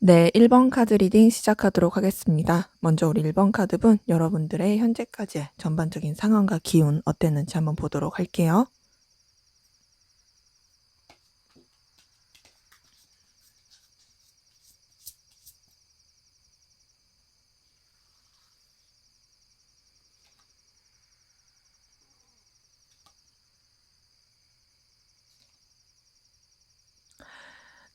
네, 1번 카드 리딩 시작하도록 하겠습니다. 먼저 우리 1번 카드분 여러분들의 현재까지의 전반적인 상황과 기운 어땠는지 한번 보도록 할게요.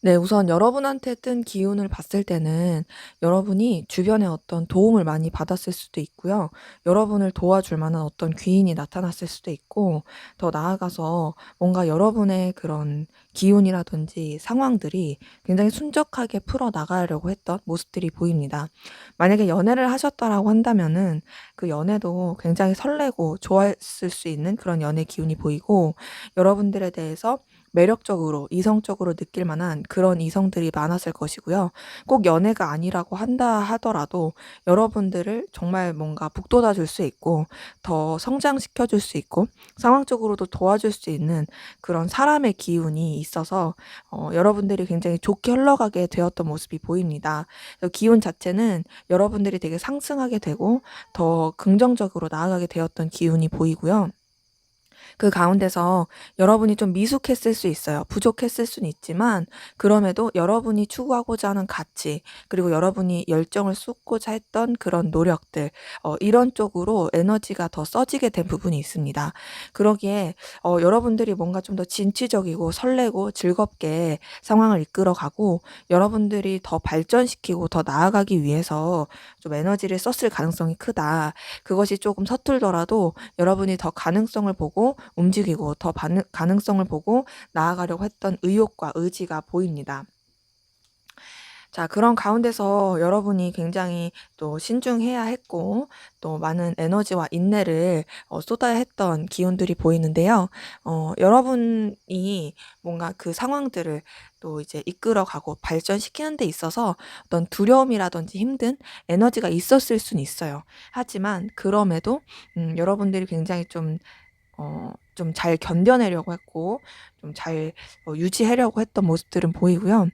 네, 우선 여러분한테 뜬 기운을 봤을 때는 여러분이 주변에 어떤 도움을 많이 받았을 수도 있고요. 여러분을 도와줄 만한 어떤 귀인이 나타났을 수도 있고, 더 나아가서 뭔가 여러분의 그런 기운이라든지 상황들이 굉장히 순적하게 풀어나가려고 했던 모습들이 보입니다. 만약에 연애를 하셨다라고 한다면은 그 연애도 굉장히 설레고 좋아했을 수 있는 그런 연애 기운이 보이고, 여러분들에 대해서 매력적으로 이성적으로 느낄 만한 그런 이성들이 많았을 것이고요. 꼭 연애가 아니라고 한다 하더라도 여러분들을 정말 뭔가 북돋아 줄 수 있고 더 성장시켜 줄 수 있고 상황적으로도 도와줄 수 있는 그런 사람의 기운이 있어서 여러분들이 굉장히 좋게 흘러가게 되었던 모습이 보입니다. 그래서 기운 자체는 여러분들이 되게 상승하게 되고 더 긍정적으로 나아가게 되었던 기운이 보이고요. 그 가운데서 여러분이 좀 미숙했을 수 있어요. 부족했을 수는 있지만 그럼에도 여러분이 추구하고자 하는 가치 그리고 여러분이 열정을 쏟고자 했던 그런 노력들 이런 쪽으로 에너지가 더 써지게 된 부분이 있습니다. 그러기에 여러분들이 뭔가 좀 더 진취적이고 설레고 즐겁게 상황을 이끌어가고 여러분들이 더 발전시키고 더 나아가기 위해서 좀 에너지를 썼을 가능성이 크다. 그것이 조금 서툴더라도 여러분이 더 가능성을 보고 움직이고 더 가능성을 보고 나아가려고 했던 의욕과 의지가 보입니다. 자, 그런 가운데서 여러분이 굉장히 또 신중해야 했고 또 많은 에너지와 인내를 쏟아야 했던 기운들이 보이는데요. 여러분이 뭔가 그 상황들을 또 이제 이끌어가고 발전시키는 데 있어서 어떤 두려움이라든지 힘든 에너지가 있었을 수는 있어요. 하지만 그럼에도 여러분들이 굉장히 좀 잘 견뎌내려고 했고 좀 잘 유지하려고 했던 모습들은 보이고요.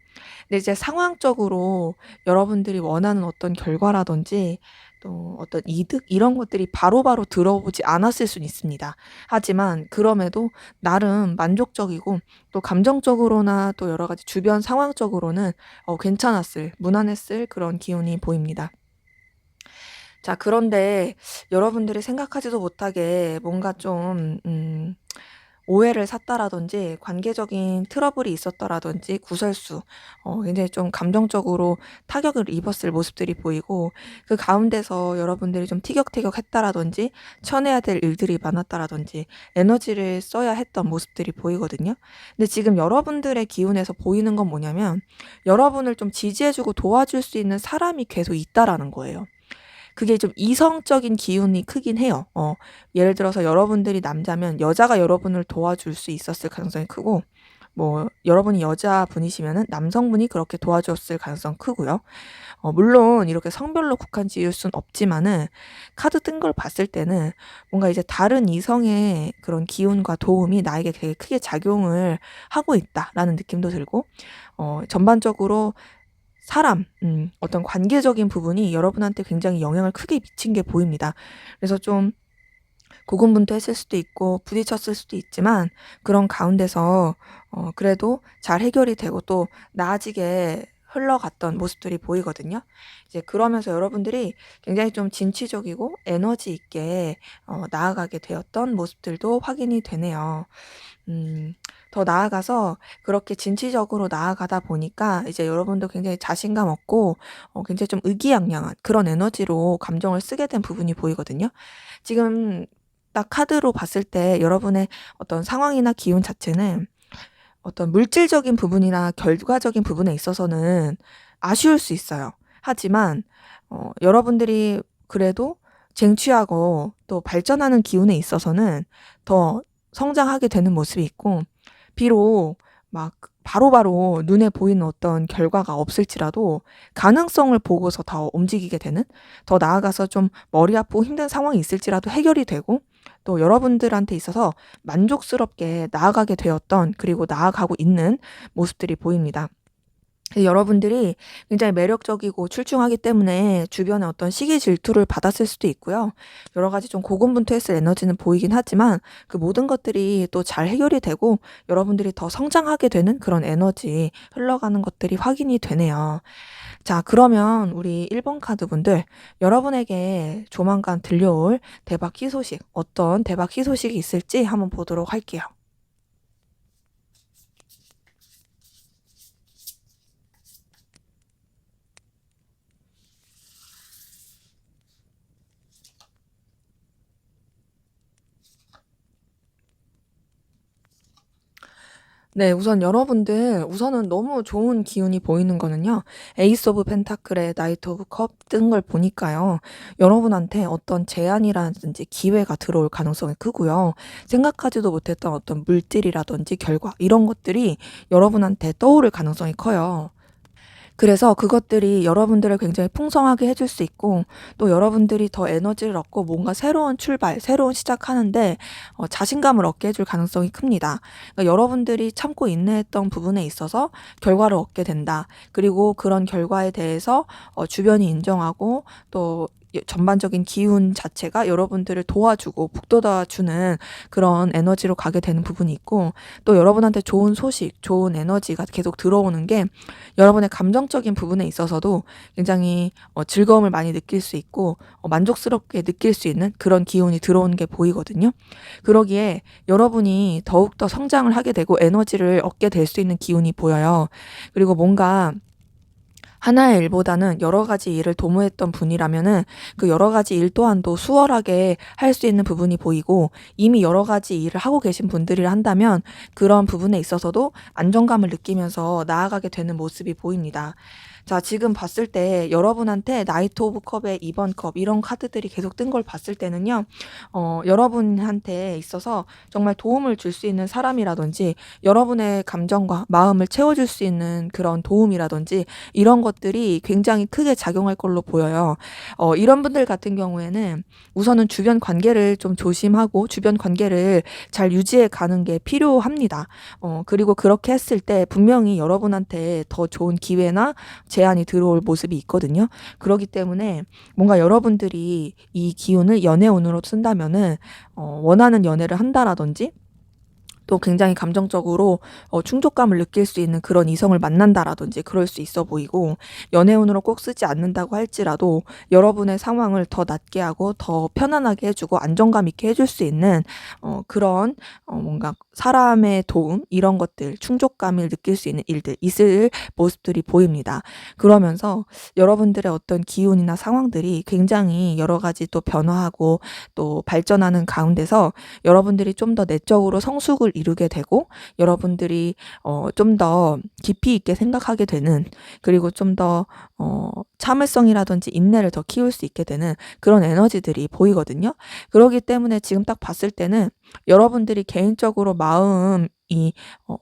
근데 이제 상황적으로 여러분들이 원하는 어떤 결과라든지 또 어떤 이득 이런 것들이 바로바로 들어오지 않았을 수는 있습니다. 하지만 그럼에도 나름 만족적이고 또 감정적으로나 또 여러 가지 주변 상황적으로는 괜찮았을, 무난했을 그런 기운이 보입니다. 자, 그런데 여러분들이 생각하지도 못하게 뭔가 좀 오해를 샀다라든지 관계적인 트러블이 있었더라든지 구설수 굉장히 좀 감정적으로 타격을 입었을 모습들이 보이고 그 가운데서 여러분들이 좀 티격태격했다라든지 쳐내야 될 일들이 많았다라든지 에너지를 써야 했던 모습들이 보이거든요. 근데 지금 여러분들의 기운에서 보이는 건 뭐냐면 여러분을 좀 지지해 주고 도와줄 수 있는 사람이 계속 있다라는 거예요. 그게 좀 이성적인 기운이 크긴 해요. 예를 들어서 여러분들이 남자면 여자가 여러분을 도와줄 수 있었을 가능성이 크고 뭐 여러분이 여자분이시면은 남성분이 그렇게 도와줬을 가능성 크고요. 물론 이렇게 성별로 국한 지을 순 없지만은 카드 뜬 걸 봤을 때는 뭔가 이제 다른 이성의 그런 기운과 도움이 나에게 되게 크게 작용을 하고 있다라는 느낌도 들고 전반적으로 사람 어떤 관계적인 부분이 여러분한테 굉장히 영향을 크게 미친 게 보입니다. 그래서 좀 고군분투했을 수도 있고 부딪혔을 수도 있지만 그런 가운데서 그래도 잘 해결이 되고 또 나아지게 흘러갔던 모습들이 보이거든요. 이제 그러면서 여러분들이 굉장히 좀 진취적이고 에너지 있게 나아가게 되었던 모습들도 확인이 되네요. 음. 더 나아가서 그렇게 진취적으로 나아가다 보니까 이제 여러분도 굉장히 자신감 없고 굉장히 좀 의기양양한 그런 에너지로 감정을 쓰게 된 부분이 보이거든요. 지금 딱 카드로 봤을 때 여러분의 어떤 상황이나 기운 자체는 어떤 물질적인 부분이나 결과적인 부분에 있어서는 아쉬울 수 있어요. 하지만 여러분들이 그래도 쟁취하고 또 발전하는 기운에 있어서는 더 성장하게 되는 모습이 있고 비록 막 바로바로 눈에 보이는 어떤 결과가 없을지라도 가능성을 보고서 더 움직이게 되는 더 나아가서 좀 머리 아프고 힘든 상황이 있을지라도 해결이 되고 또 여러분들한테 있어서 만족스럽게 나아가게 되었던 그리고 나아가고 있는 모습들이 보입니다. 여러분들이 굉장히 매력적이고 출중하기 때문에 주변에 어떤 시기 질투를 받았을 수도 있고요. 여러 가지 좀 고군분투했을 에너지는 보이긴 하지만 그 모든 것들이 또 잘 해결이 되고 여러분들이 더 성장하게 되는 그런 에너지 흘러가는 것들이 확인이 되네요. 자, 그러면 우리 1번 카드분들, 여러분에게 조만간 들려올 대박 희소식, 어떤 대박 희소식이 있을지 한번 보도록 할게요. 네. 우선 여러분들 우선은 너무 좋은 기운이 보이는 거는요. 에이스 오브 펜타클에 나이트 오브 컵 뜬 걸 보니까요. 여러분한테 어떤 제안이라든지 기회가 들어올 가능성이 크고요. 생각하지도 못했던 어떤 물질이라든지 결과 이런 것들이 여러분한테 떠오를 가능성이 커요. 그래서 그것들이 여러분들을 굉장히 풍성하게 해줄 수 있고 또 여러분들이 더 에너지를 얻고 뭔가 새로운 출발, 새로운 시작하는데 자신감을 얻게 해줄 가능성이 큽니다. 그러니까 여러분들이 참고 인내했던 부분에 있어서 결과를 얻게 된다. 그리고 그런 결과에 대해서 주변이 인정하고 또 전반적인 기운 자체가 여러분들을 도와주고 북돋아주는 그런 에너지로 가게 되는 부분이 있고 또 여러분한테 좋은 소식, 좋은 에너지가 계속 들어오는 게 여러분의 감정적인 부분에 있어서도 굉장히 즐거움을 많이 느낄 수 있고 만족스럽게 느낄 수 있는 그런 기운이 들어오는 게 보이거든요. 그러기에 여러분이 더욱더 성장을 하게 되고 에너지를 얻게 될 수 있는 기운이 보여요. 그리고 뭔가 하나의 일보다는 여러 가지 일을 도모했던 분이라면은 그 여러 가지 일 또한도 수월하게 할 수 있는 부분이 보이고 이미 여러 가지 일을 하고 계신 분들이라 한다면 그런 부분에 있어서도 안정감을 느끼면서 나아가게 되는 모습이 보입니다. 자, 지금 봤을 때 여러분한테 나이트 오브 컵의 2번 컵 이런 카드들이 계속 뜬 걸 봤을 때는요. 여러분한테 있어서 정말 도움을 줄 수 있는 사람이라든지 여러분의 감정과 마음을 채워줄 수 있는 그런 도움이라든지 이런 것들이 굉장히 크게 작용할 걸로 보여요. 이런 분들 같은 경우에는 우선은 주변 관계를 좀 조심하고 주변 관계를 잘 유지해 가는 게 필요합니다. 그리고 그렇게 했을 때 분명히 여러분한테 더 좋은 기회나 제안이 들어올 모습이 있거든요. 그렇기 때문에 뭔가 여러분들이 이 기운을 연애운으로 쓴다면은 원하는 연애를 한다라든지 또 굉장히 감정적으로 충족감을 느낄 수 있는 그런 이성을 만난다라든지 그럴 수 있어 보이고 연애운으로 꼭 쓰지 않는다고 할지라도 여러분의 상황을 더 낫게 하고 더 편안하게 해주고 안정감 있게 해줄 수 있는 그런 뭔가 사람의 도움 이런 것들 충족감을 느낄 수 있는 일들 있을 모습들이 보입니다. 그러면서 여러분들의 어떤 기운이나 상황들이 굉장히 여러 가지 또 변화하고 또 발전하는 가운데서 여러분들이 좀 더 내적으로 성숙을 이루게 되고 여러분들이 좀 더 깊이 있게 생각하게 되는 그리고 좀 더 참을성이라든지 인내를 더 키울 수 있게 되는 그런 에너지들이 보이거든요. 그러기 때문에 지금 딱 봤을 때는 여러분들이 개인적으로 마음이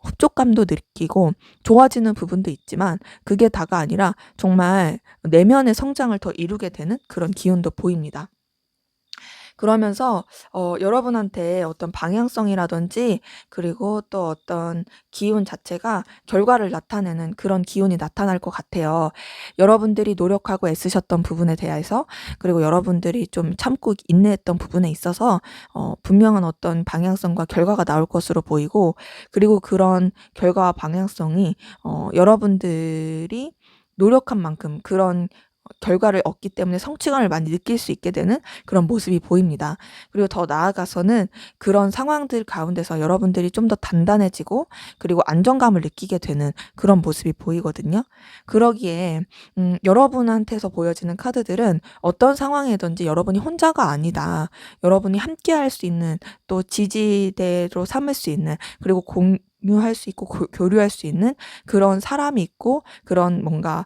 흡족감도 느끼고 좋아지는 부분도 있지만 그게 다가 아니라 정말 내면의 성장을 더 이루게 되는 그런 기운도 보입니다. 그러면서 여러분한테 어떤 방향성이라든지 그리고 또 어떤 기운 자체가 결과를 나타내는 그런 기운이 나타날 것 같아요. 여러분들이 노력하고 애쓰셨던 부분에 대해서 그리고 여러분들이 좀 참고 인내했던 부분에 있어서 분명한 어떤 방향성과 결과가 나올 것으로 보이고 그리고 그런 결과와 방향성이 여러분들이 노력한 만큼 그런 결과를 얻기 때문에 성취감을 많이 느낄 수 있게 되는 그런 모습이 보입니다. 그리고 더 나아가서는 그런 상황들 가운데서 여러분들이 좀 더 단단해지고 그리고 안정감을 느끼게 되는 그런 모습이 보이거든요. 그러기에 여러분한테서 보여지는 카드들은 어떤 상황이든지 여러분이 혼자가 아니다. 여러분이 함께할 수 있는 또 지지대로 삼을 수 있는 그리고 공유할 수 있고 교류할 수 있는 그런 사람이 있고 그런 뭔가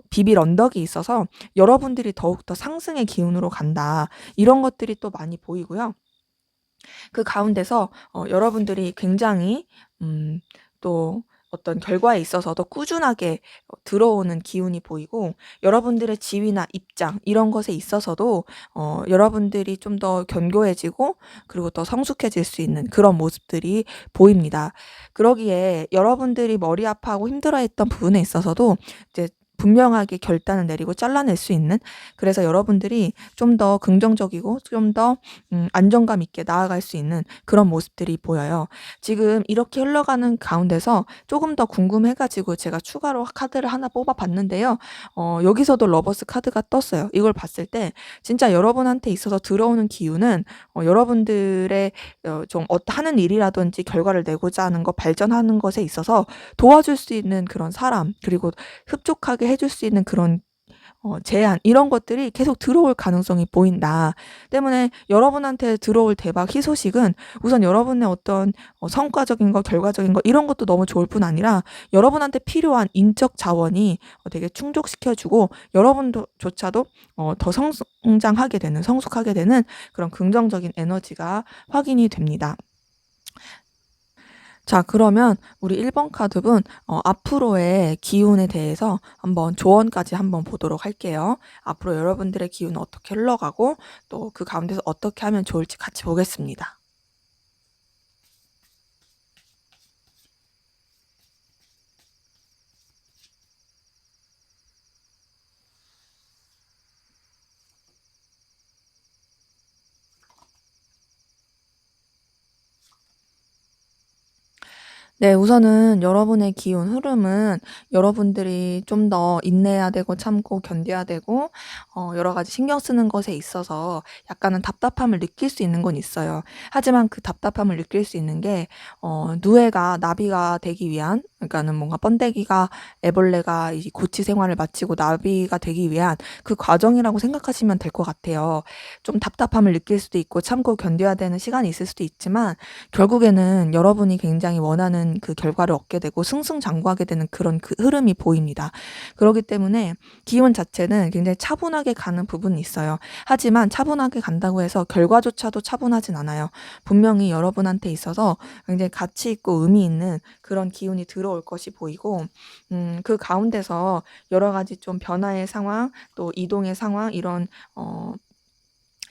비빌 언덕이 있어서 여러분들이 더욱더 상승의 기운으로 간다. 이런 것들이 또 많이 보이고요. 그 가운데서 여러분들이 굉장히 또 어떤 결과에 있어서도 꾸준하게 들어오는 기운이 보이고, 여러분들의 지위나 입장 이런 것에 있어서도 여러분들이 좀 더 견고해지고 그리고 더 성숙해질 수 있는 그런 모습들이 보입니다. 그러기에 여러분들이 머리 아파하고 힘들어했던 부분에 있어서도 이제 분명하게 결단을 내리고 잘라낼 수 있는, 그래서 여러분들이 좀 더 긍정적이고 좀 더 안정감 있게 나아갈 수 있는 그런 모습들이 보여요. 지금 이렇게 흘러가는 가운데서 조금 더 궁금해 가지고 제가 추가로 카드를 하나 뽑아 봤는데요. 여기서도 러버스 카드가 떴어요. 이걸 봤을 때 진짜 여러분한테 있어서 들어오는 기운은 여러분들의 좀 하는 일이라든지 결과를 내고자 하는 것, 발전하는 것에 있어서 도와줄 수 있는 그런 사람, 그리고 흡족하게 해줄 수 있는 그런 제안, 이런 것들이 계속 들어올 가능성이 보인다. 때문에 여러분한테 들어올 대박 희소식은 우선 여러분의 어떤 성과적인 거, 결과적인 거 이런 것도 너무 좋을 뿐 아니라 여러분한테 필요한 인적 자원이 되게 충족시켜 주고 여러분조차도 더 성장하게 되는, 성숙하게 되는 그런 긍정적인 에너지가 확인이 됩니다. 자, 그러면 우리 1번 카드분 앞으로의 기운에 대해서 한번 조언까지 한번 보도록 할게요. 앞으로 여러분들의 기운은 어떻게 흘러가고 또 그 가운데서 어떻게 하면 좋을지 같이 보겠습니다. 네, 우선은 여러분의 기운 흐름은 여러분들이 좀 더 인내해야 되고 참고 견뎌야 되고 여러 가지 신경 쓰는 것에 있어서 약간은 답답함을 느낄 수 있는 건 있어요. 하지만 그 답답함을 느낄 수 있는 게 누에가 나비가 되기 위한, 그러니까는 뭔가 번데기가, 애벌레가 이 고치 생활을 마치고 나비가 되기 위한 그 과정이라고 생각하시면 될 것 같아요. 좀 답답함을 느낄 수도 있고 참고 견뎌야 되는 시간이 있을 수도 있지만 결국에는 여러분이 굉장히 원하는 그 결과를 얻게 되고 승승장구하게 되는 그런 그 흐름이 보입니다. 그렇기 때문에 기운 자체는 굉장히 차분하게 가는 부분이 있어요. 하지만 차분하게 간다고 해서 결과조차도 차분하진 않아요. 분명히 여러분한테 있어서 굉장히 가치 있고 의미 있는 그런 기운이 들어올 것이 보이고, 그 가운데서 여러 가지 좀 변화의 상황, 또 이동의 상황, 이런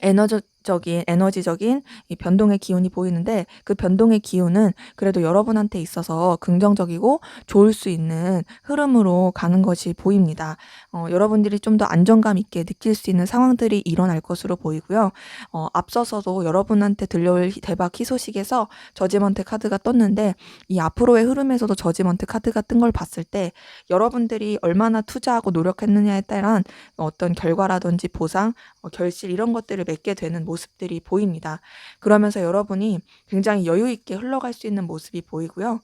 에너지적인 이 변동의 기운이 보이는데, 그 변동의 기운은 그래도 여러분한테 있어서 긍정적이고 좋을 수 있는 흐름으로 가는 것이 보입니다. 여러분들이 좀 더 안정감 있게 느낄 수 있는 상황들이 일어날 것으로 보이고요. 앞서서도 여러분한테 들려올 대박 희소식에서 저지먼트 카드가 떴는데, 이 앞으로의 흐름에서도 저지먼트 카드가 뜬 걸 봤을 때 여러분들이 얼마나 투자하고 노력했느냐에 따른 어떤 결과라든지 보상, 결실 이런 것들을 맺게 되는 모습들이 보입니다. 그러면서 여러분이 굉장히 여유 있게 흘러갈 수 있는 모습이 보이고요.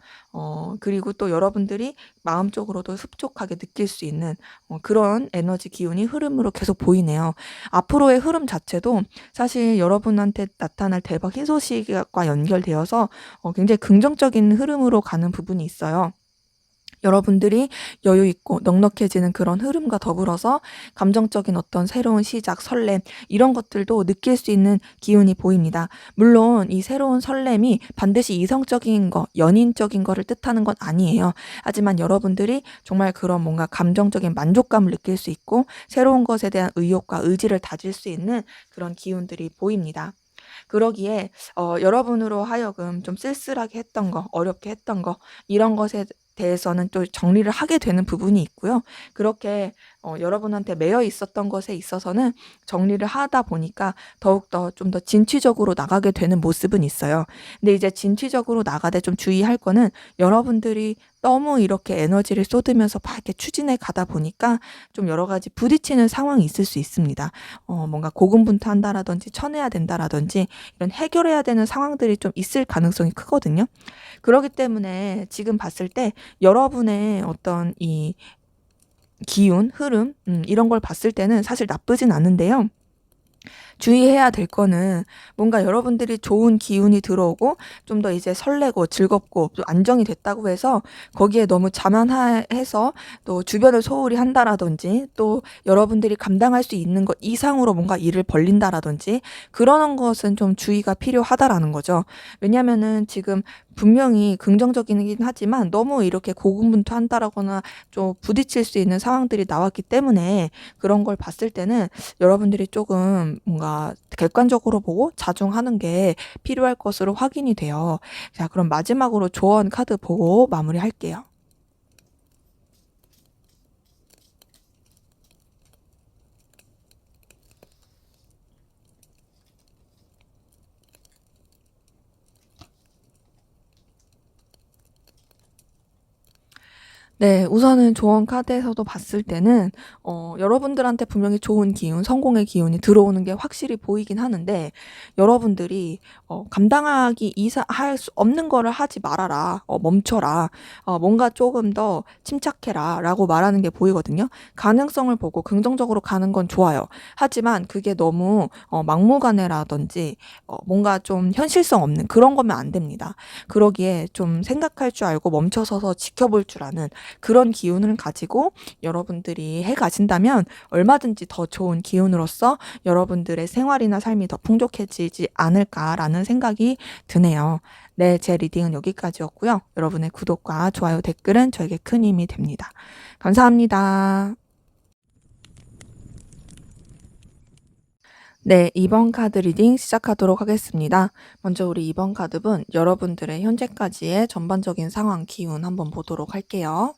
그리고 또 여러분들이 마음적으로도 흡족하게 느낄 수 있는 그런 에너지 기운이 흐름으로 계속 보이네요. 앞으로의 흐름 자체도 사실 여러분한테 나타날 대박 희소식과 연결되어서 굉장히 긍정적인 흐름으로 가는 부분이 있어요. 여러분들이 여유 있고 넉넉해지는 그런 흐름과 더불어서 감정적인 어떤 새로운 시작, 설렘 이런 것들도 느낄 수 있는 기운이 보입니다. 물론 이 새로운 설렘이 반드시 이성적인 거, 연인적인 거를 뜻하는 건 아니에요. 하지만 여러분들이 정말 그런 뭔가 감정적인 만족감을 느낄 수 있고 새로운 것에 대한 의욕과 의지를 다질 수 있는 그런 기운들이 보입니다. 그러기에 여러분으로 하여금 좀 쓸쓸하게 했던 거, 어렵게 했던 거 이런 것에 대해서는 또 정리를 하게 되는 부분이 있고요. 그렇게 여러분한테 매여 있었던 것에 있어서는 정리를 하다 보니까 더욱더 좀 더 진취적으로 나가게 되는 모습은 있어요. 근데 이제 진취적으로 나가되 좀 주의할 거는, 여러분들이 너무 이렇게 에너지를 쏟으면서 막 이렇게 추진해 가다 보니까 좀 여러 가지 부딪히는 상황이 있을 수 있습니다. 뭔가 고군분투한다라든지 쳐내야 된다라든지 이런 해결해야 되는 상황들이 좀 있을 가능성이 크거든요. 그렇기 때문에 지금 봤을 때 여러분의 어떤 이 기운, 흐름 이런 걸 봤을 때는 사실 나쁘진 않은데요. 주의해야 될 거는 뭔가 여러분들이 좋은 기운이 들어오고 좀 더 이제 설레고 즐겁고 또 안정이 됐다고 해서 거기에 너무 자만해서 또 주변을 소홀히 한다라든지 또 여러분들이 감당할 수 있는 것 이상으로 뭔가 일을 벌린다라든지 그러는 것은 좀 주의가 필요하다라는 거죠. 왜냐면은 지금 분명히 긍정적이긴 하지만 너무 이렇게 고군분투한다라거나 좀 부딪힐 수 있는 상황들이 나왔기 때문에 그런 걸 봤을 때는 여러분들이 조금 뭔가 객관적으로 보고 자중하는 게 필요할 것으로 확인이 돼요. 자, 그럼 마지막으로 조언 카드 보고 마무리할게요. 네. 우선은 조언 카드에서도 봤을 때는 여러분들한테 분명히 좋은 기운, 성공의 기운이 들어오는 게 확실히 보이긴 하는데 여러분들이 감당하기 이상 할 수 없는 거를 하지 말아라. 멈춰라. 뭔가 조금 더 침착해라."라고 말하는 게 보이거든요. 가능성을 보고 긍정적으로 가는 건 좋아요. 하지만 그게 너무 막무가내라든지 뭔가 좀 현실성 없는 그런 거면 안 됩니다. 그러기에 좀 생각할 줄 알고 멈춰서서 지켜볼 줄 아는 그런 기운을 가지고 여러분들이 해 가신다면 얼마든지 더 좋은 기운으로서 여러분들의 생활이나 삶이 더 풍족해지지 않을까라는 생각이 드네요. 네, 제 리딩은 여기까지였고요. 여러분의 구독과 좋아요, 댓글은 저에게 큰 힘이 됩니다. 감사합니다. 네, 2번 카드 리딩 시작하도록 하겠습니다. 먼저 우리 2번 카드분 여러분들의 현재까지의 전반적인 상황 기운 한번 보도록 할게요.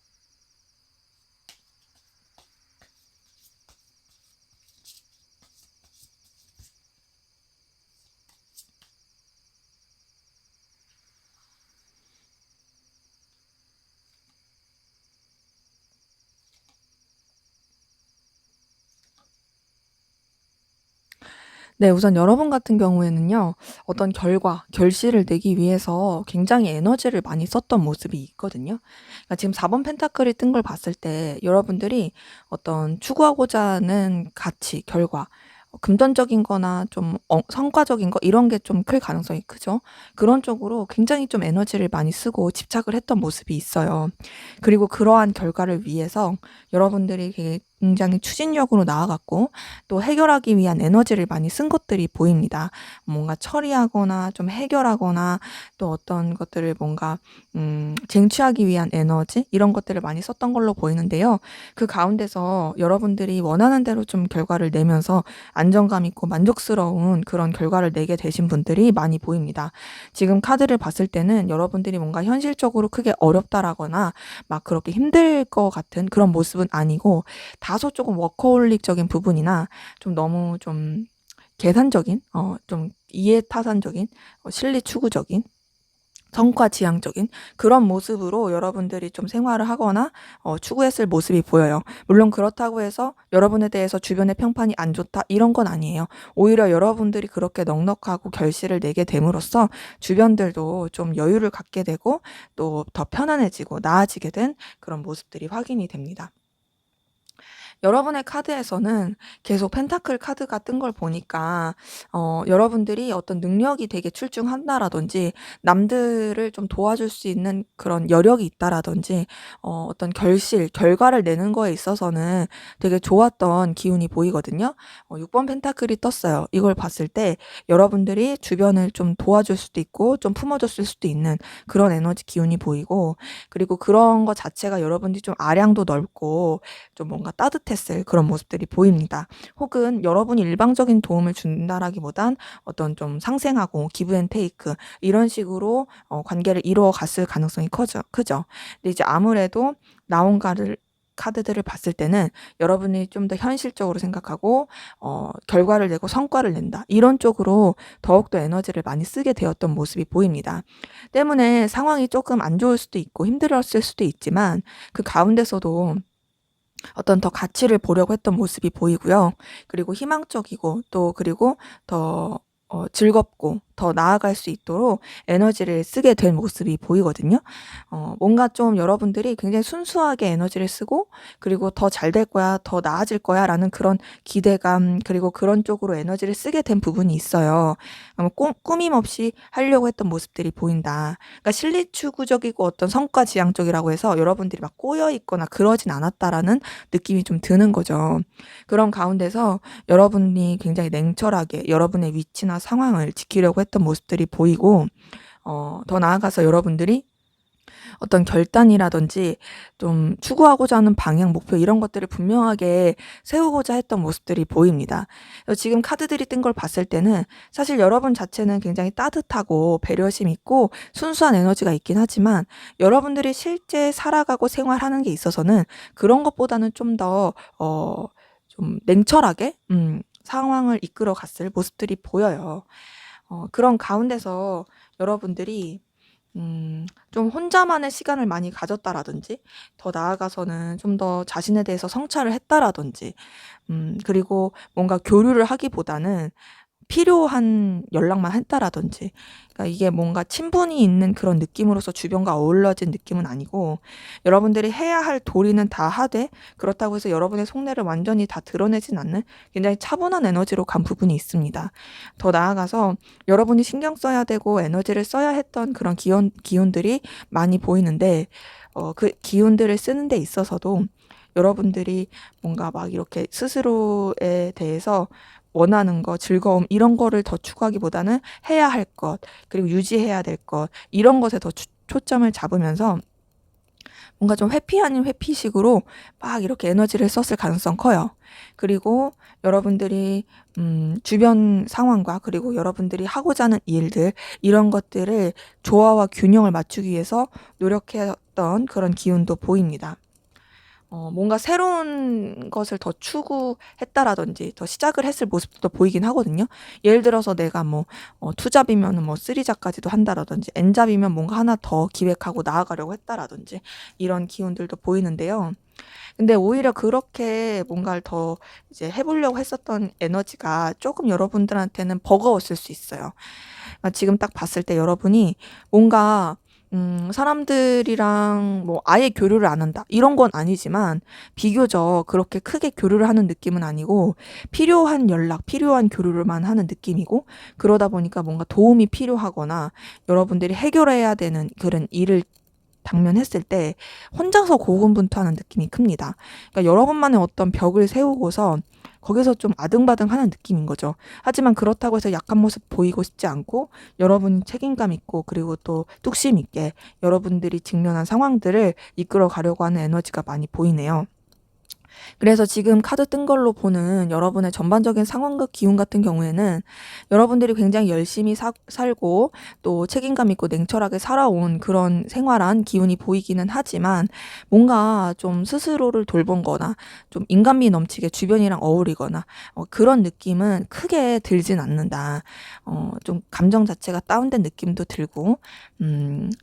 네, 우선 여러분 같은 경우에는요. 어떤 결과, 결실을 내기 위해서 굉장히 에너지를 많이 썼던 모습이 있거든요. 그러니까 지금 4번 펜타클이 뜬 걸 봤을 때 여러분들이 어떤 추구하고자 하는 가치, 결과, 금전적인 거나 좀 성과적인 거 이런 게 좀 클 가능성이 크죠. 그런 쪽으로 굉장히 좀 에너지를 많이 쓰고 집착을 했던 모습이 있어요. 그리고 그러한 결과를 위해서 여러분들이 굉장히 추진력으로 나아갔고 또 해결하기 위한 에너지를 많이 쓴 것들이 보입니다. 뭔가 처리하거나 좀 해결하거나 또 어떤 것들을 뭔가 쟁취하기 위한 에너지 이런 것들을 많이 썼던 걸로 보이는데요. 그 가운데서 여러분들이 원하는 대로 좀 결과를 내면서 안정감 있고 만족스러운 그런 결과를 내게 되신 분들이 많이 보입니다. 지금 카드를 봤을 때는 여러분들이 뭔가 현실적으로 크게 어렵다라거나 막 그렇게 힘들 것 같은 그런 모습은 아니고 다소 조금 워커홀릭적인 부분이나 좀 너무 좀 계산적인 좀 이해타산적인 실리 추구적인 성과 지향적인 그런 모습으로 여러분들이 좀 생활을 하거나 추구했을 모습이 보여요. 물론 그렇다고 해서 여러분에 대해서 주변의 평판이 안 좋다 이런 건 아니에요. 오히려 여러분들이 그렇게 넉넉하고 결실을 내게 됨으로써 주변들도 좀 여유를 갖게 되고 또 더 편안해지고 나아지게 된 그런 모습들이 확인이 됩니다. 여러분의 카드에서는 계속 펜타클 카드가 뜬 걸 보니까 여러분들이 어떤 능력이 되게 출중한다라든지 남들을 좀 도와줄 수 있는 그런 여력이 있다라든지 어떤 결과를 내는 거에 있어서는 되게 좋았던 기운이 보이거든요. 6번 펜타클이 떴어요. 이걸 봤을 때 여러분들이 주변을 좀 도와줄 수도 있고 좀 품어줬을 수도 있는 그런 에너지 기운이 보이고 그리고 그런 거 자체가 여러분들이 좀 아량도 넓고 좀 뭔가 따뜻했을 그런 모습들이 보입니다. 혹은 여러분이 일방적인 도움을 준다라기보단 어떤 좀 상생하고 기브 앤 테이크 이런 식으로 관계를 이루어 갔을 가능성이 크죠. 근데 이제 아무래도 나온 카드들을 봤을 때는 여러분이 좀 더 현실적으로 생각하고 결과를 내고 성과를 낸다. 이런 쪽으로 더욱더 에너지를 많이 쓰게 되었던 모습이 보입니다. 때문에 상황이 조금 안 좋을 수도 있고 힘들었을 수도 있지만 그 가운데서도 어떤 더 가치를 보려고 했던 모습이 보이고요. 그리고 희망적이고 또 그리고 더 즐겁고 더 나아갈 수 있도록 에너지를 쓰게 된 모습이 보이거든요. 뭔가 좀 여러분들이 굉장히 순수하게 에너지를 쓰고 그리고 '더 잘 될 거야. 더 나아질 거야.'라는 그런 기대감 그리고 그런 쪽으로 에너지를 쓰게 된 부분이 있어요. 꾸밈 없이 하려고 했던 모습들이 보인다. 그러니까 실리추구적이고 어떤 성과 지향적이라고 해서 여러분들이 막 꼬여 있거나 그러진 않았다라는 느낌이 좀 드는 거죠. 그런 가운데서 여러분이 굉장히 냉철하게 여러분의 위치나 상황을 지키려고 했던 모습들이 보이고 더 나아가서 여러분들이 어떤 결단이라든지 좀 추구하고자 하는 방향, 목표 이런 것들을 분명하게 세우고자 했던 모습들이 보입니다. 그래서 지금 카드들이 뜬 걸 봤을 때는 사실 여러분 자체는 굉장히 따뜻하고 배려심 있고 순수한 에너지가 있긴 하지만 여러분들이 실제 살아가고 생활하는 게 있어서는 그런 것보다는 좀 더 좀 냉철하게 상황을 이끌어 갔을 모습들이 보여요. 그런 가운데서 여러분들이 좀 혼자만의 시간을 많이 가졌다라든지 더 나아가서는 좀 더 자신에 대해서 성찰을 했다라든지 그리고 뭔가 교류를 하기보다는 필요한 연락만 했다라든지 그러니까 이게 뭔가 친분이 있는 그런 느낌으로서 주변과 어우러진 느낌은 아니고 여러분들이 해야 할 도리는 다 하되 그렇다고 해서 여러분의 속내를 완전히 다 드러내진 않는 굉장히 차분한 에너지로 간 부분이 있습니다. 더 나아가서 여러분이 신경 써야 되고 에너지를 써야 했던 그런 기운들이 많이 보이는데 그 기운들을 쓰는 데 있어서도 여러분들이 뭔가 막 이렇게 스스로에 대해서 원하는 거, 즐거움 이런 거를 더 추구하기보다는 해야 할 것, 그리고 유지해야 될 것 이런 것에 더 초점을 잡으면서 뭔가 좀 회피 아닌 회피식으로 막 이렇게 에너지를 썼을 가능성 커요. 그리고 여러분들이 주변 상황과 그리고 여러분들이 하고자 하는 일들 이런 것들을 조화와 균형을 맞추기 위해서 노력했던 그런 기운도 보입니다. 뭔가 새로운 것을 더 추구했다라든지 더 시작을 했을 모습도 보이긴 하거든요. 예를 들어서 내가 뭐 투잡이면은 뭐 쓰리잡까지도 한다라든지 엔잡이면 뭔가 하나 더 기획하고 나아가려고 했다라든지 이런 기운들도 보이는데요. 근데 오히려 그렇게 뭔가를 더 이제 해 보려고 했었던 에너지가 쪼금 여러분들한테는 버거웠을 수 있어요. 지금 딱 봤을 때 여러분이 뭔가 사람들이랑 뭐 아예 교류를 안 한다 이런 건 아니지만 비교적 그렇게 크게 교류를 하는 느낌은 아니고 필요한 연락, 필요한 교류를만 하는 느낌이고 그러다 보니까 뭔가 도움이 필요하거나 여러분들이 해결해야 되는 그런 일을 당면했을 때 혼자서 고군분투하는 느낌이 큽니다. 그러니까 여러분만의 어떤 벽을 세우고서 거기서 좀 아등바등하는 느낌인 거죠. 하지만 그렇다고 해서 약한 모습 보이고 싶지 않고 여러분이 책임감 있고 그리고 또 뚝심 있게 여러분들이 직면한 상황들을 이끌어 가려고 하는 에너지가 많이 보이네요. 그래서 지금 카드 뜬 걸로 보는 여러분의 전반적인 상황과 기운 같은 경우에는 여러분들이 굉장히 열심히 살고 또 책임감 있고 냉철하게 살아온 그런 생활한 기운이 보이기는 하지만 뭔가 좀 스스로를 돌본거나 좀 인간미 넘치게 주변이랑 어울리거나 그런 느낌은 크게 들진 않는다. 좀 감정 자체가 다운된 느낌도 들고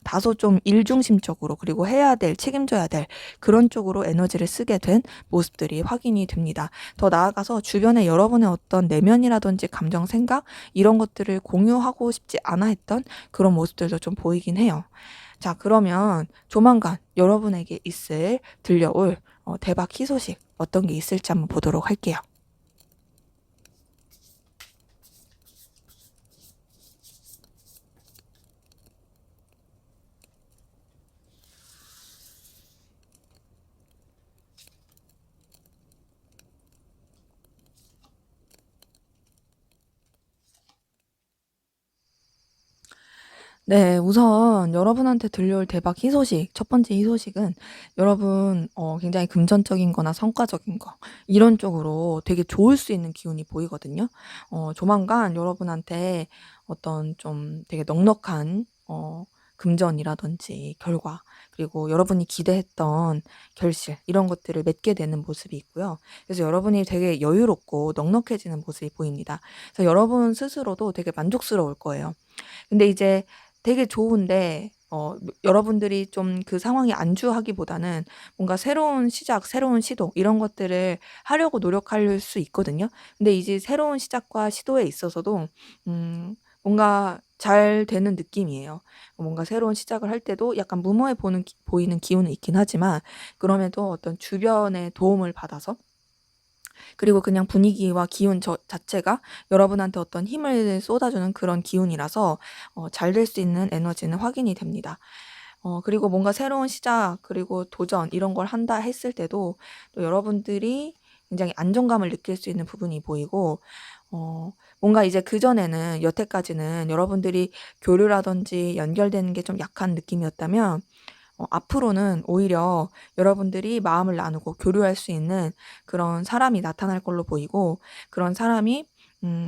다소 좀 일중심적으로 그리고 해야 될 책임져야 될 그런 쪽으로 에너지를 쓰게 된 모습들이 확인이 됩니다. 더 나아가서 주변에 여러분의 어떤 내면이라든지 감정, 생각 이런 것들을 공유하고 싶지 않아 했던 그런 모습들도 좀 보이긴 해요. 자, 그러면 조만간 여러분에게 들려올 대박 희소식 어떤 게 있을지 한번 보도록 할게요. 네. 우선 여러분한테 들려올 대박 희소식 첫 번째 희소식은 여러분 굉장히 금전적인 거나 성과적인 거 이런 쪽으로 되게 좋을 수 있는 기운이 보이거든요. 조만간 여러분한테 어떤 좀 되게 넉넉한 금전이라든지 결과 그리고 여러분이 기대했던 결실 이런 것들을 맺게 되는 모습이 있고요. 그래서 여러분이 되게 여유롭고 넉넉해지는 모습이 보입니다. 그래서 여러분 스스로도 되게 만족스러울 거예요. 근데 이제 되게 좋은데 여러분들이 좀 그 상황에 안주하기보다는 뭔가 새로운 시작, 새로운 시도 이런 것들을 하려고 노력할 수 있거든요. 근데 이제 새로운 시작과 시도에 있어서도 음 뭔가 잘 되는 느낌이에요. 뭔가 새로운 시작을 할 때도 약간 무모해 보이는 기운은 있긴 하지만 그럼에도 어떤 주변의 도움을 받아서 그리고 그냥 분위기와 기운 자체가 여러분한테 어떤 힘을 쏟아주는 그런 기운이라서 잘 될 수 있는 에너지는 확인이 됩니다. 그리고 뭔가 새로운 시작 그리고 도전 이런 걸 한다 했을 때도 또 여러분들이 굉장히 안정감을 느낄 수 있는 부분이 보이고 뭔가 이제 그전에는 여태까지는 여러분들이 교류라든지 연결되는 게 좀 약한 느낌이었다면 앞으로는 오히려 여러분들이 마음을 나누고 교류할 수 있는 그런 사람이 나타날 걸로 보이고 그런 사람이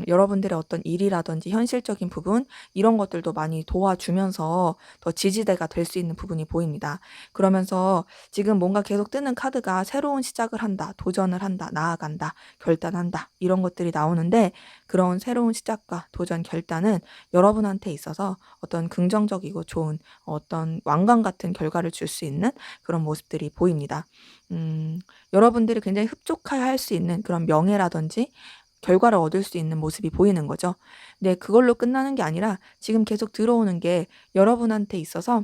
여러분들의 어떤 일이라든지 현실적인 부분 이런 것들도 많이 도와주면서 더 지지대가 될 수 있는 부분이 보입니다. 그러면서 지금 뭔가 계속 뜨는 카드가 새로운 시작을 한다, 도전을 한다, 나아간다, 결단한다 이런 것들이 나오는데 그런 새로운 시작과 도전, 결단은 여러분한테 있어서 어떤 긍정적이고 좋은 어떤 왕관 같은 결과를 줄 수 있는 그런 모습들이 보입니다. 여러분들이 굉장히 흡족해할 수 있는 그런 명예라든지 결과를 얻을 수 있는 모습이 보이는 거죠. 근데 그걸로 끝나는 게 아니라 지금 계속 들어오는 게 여러분한테 있어서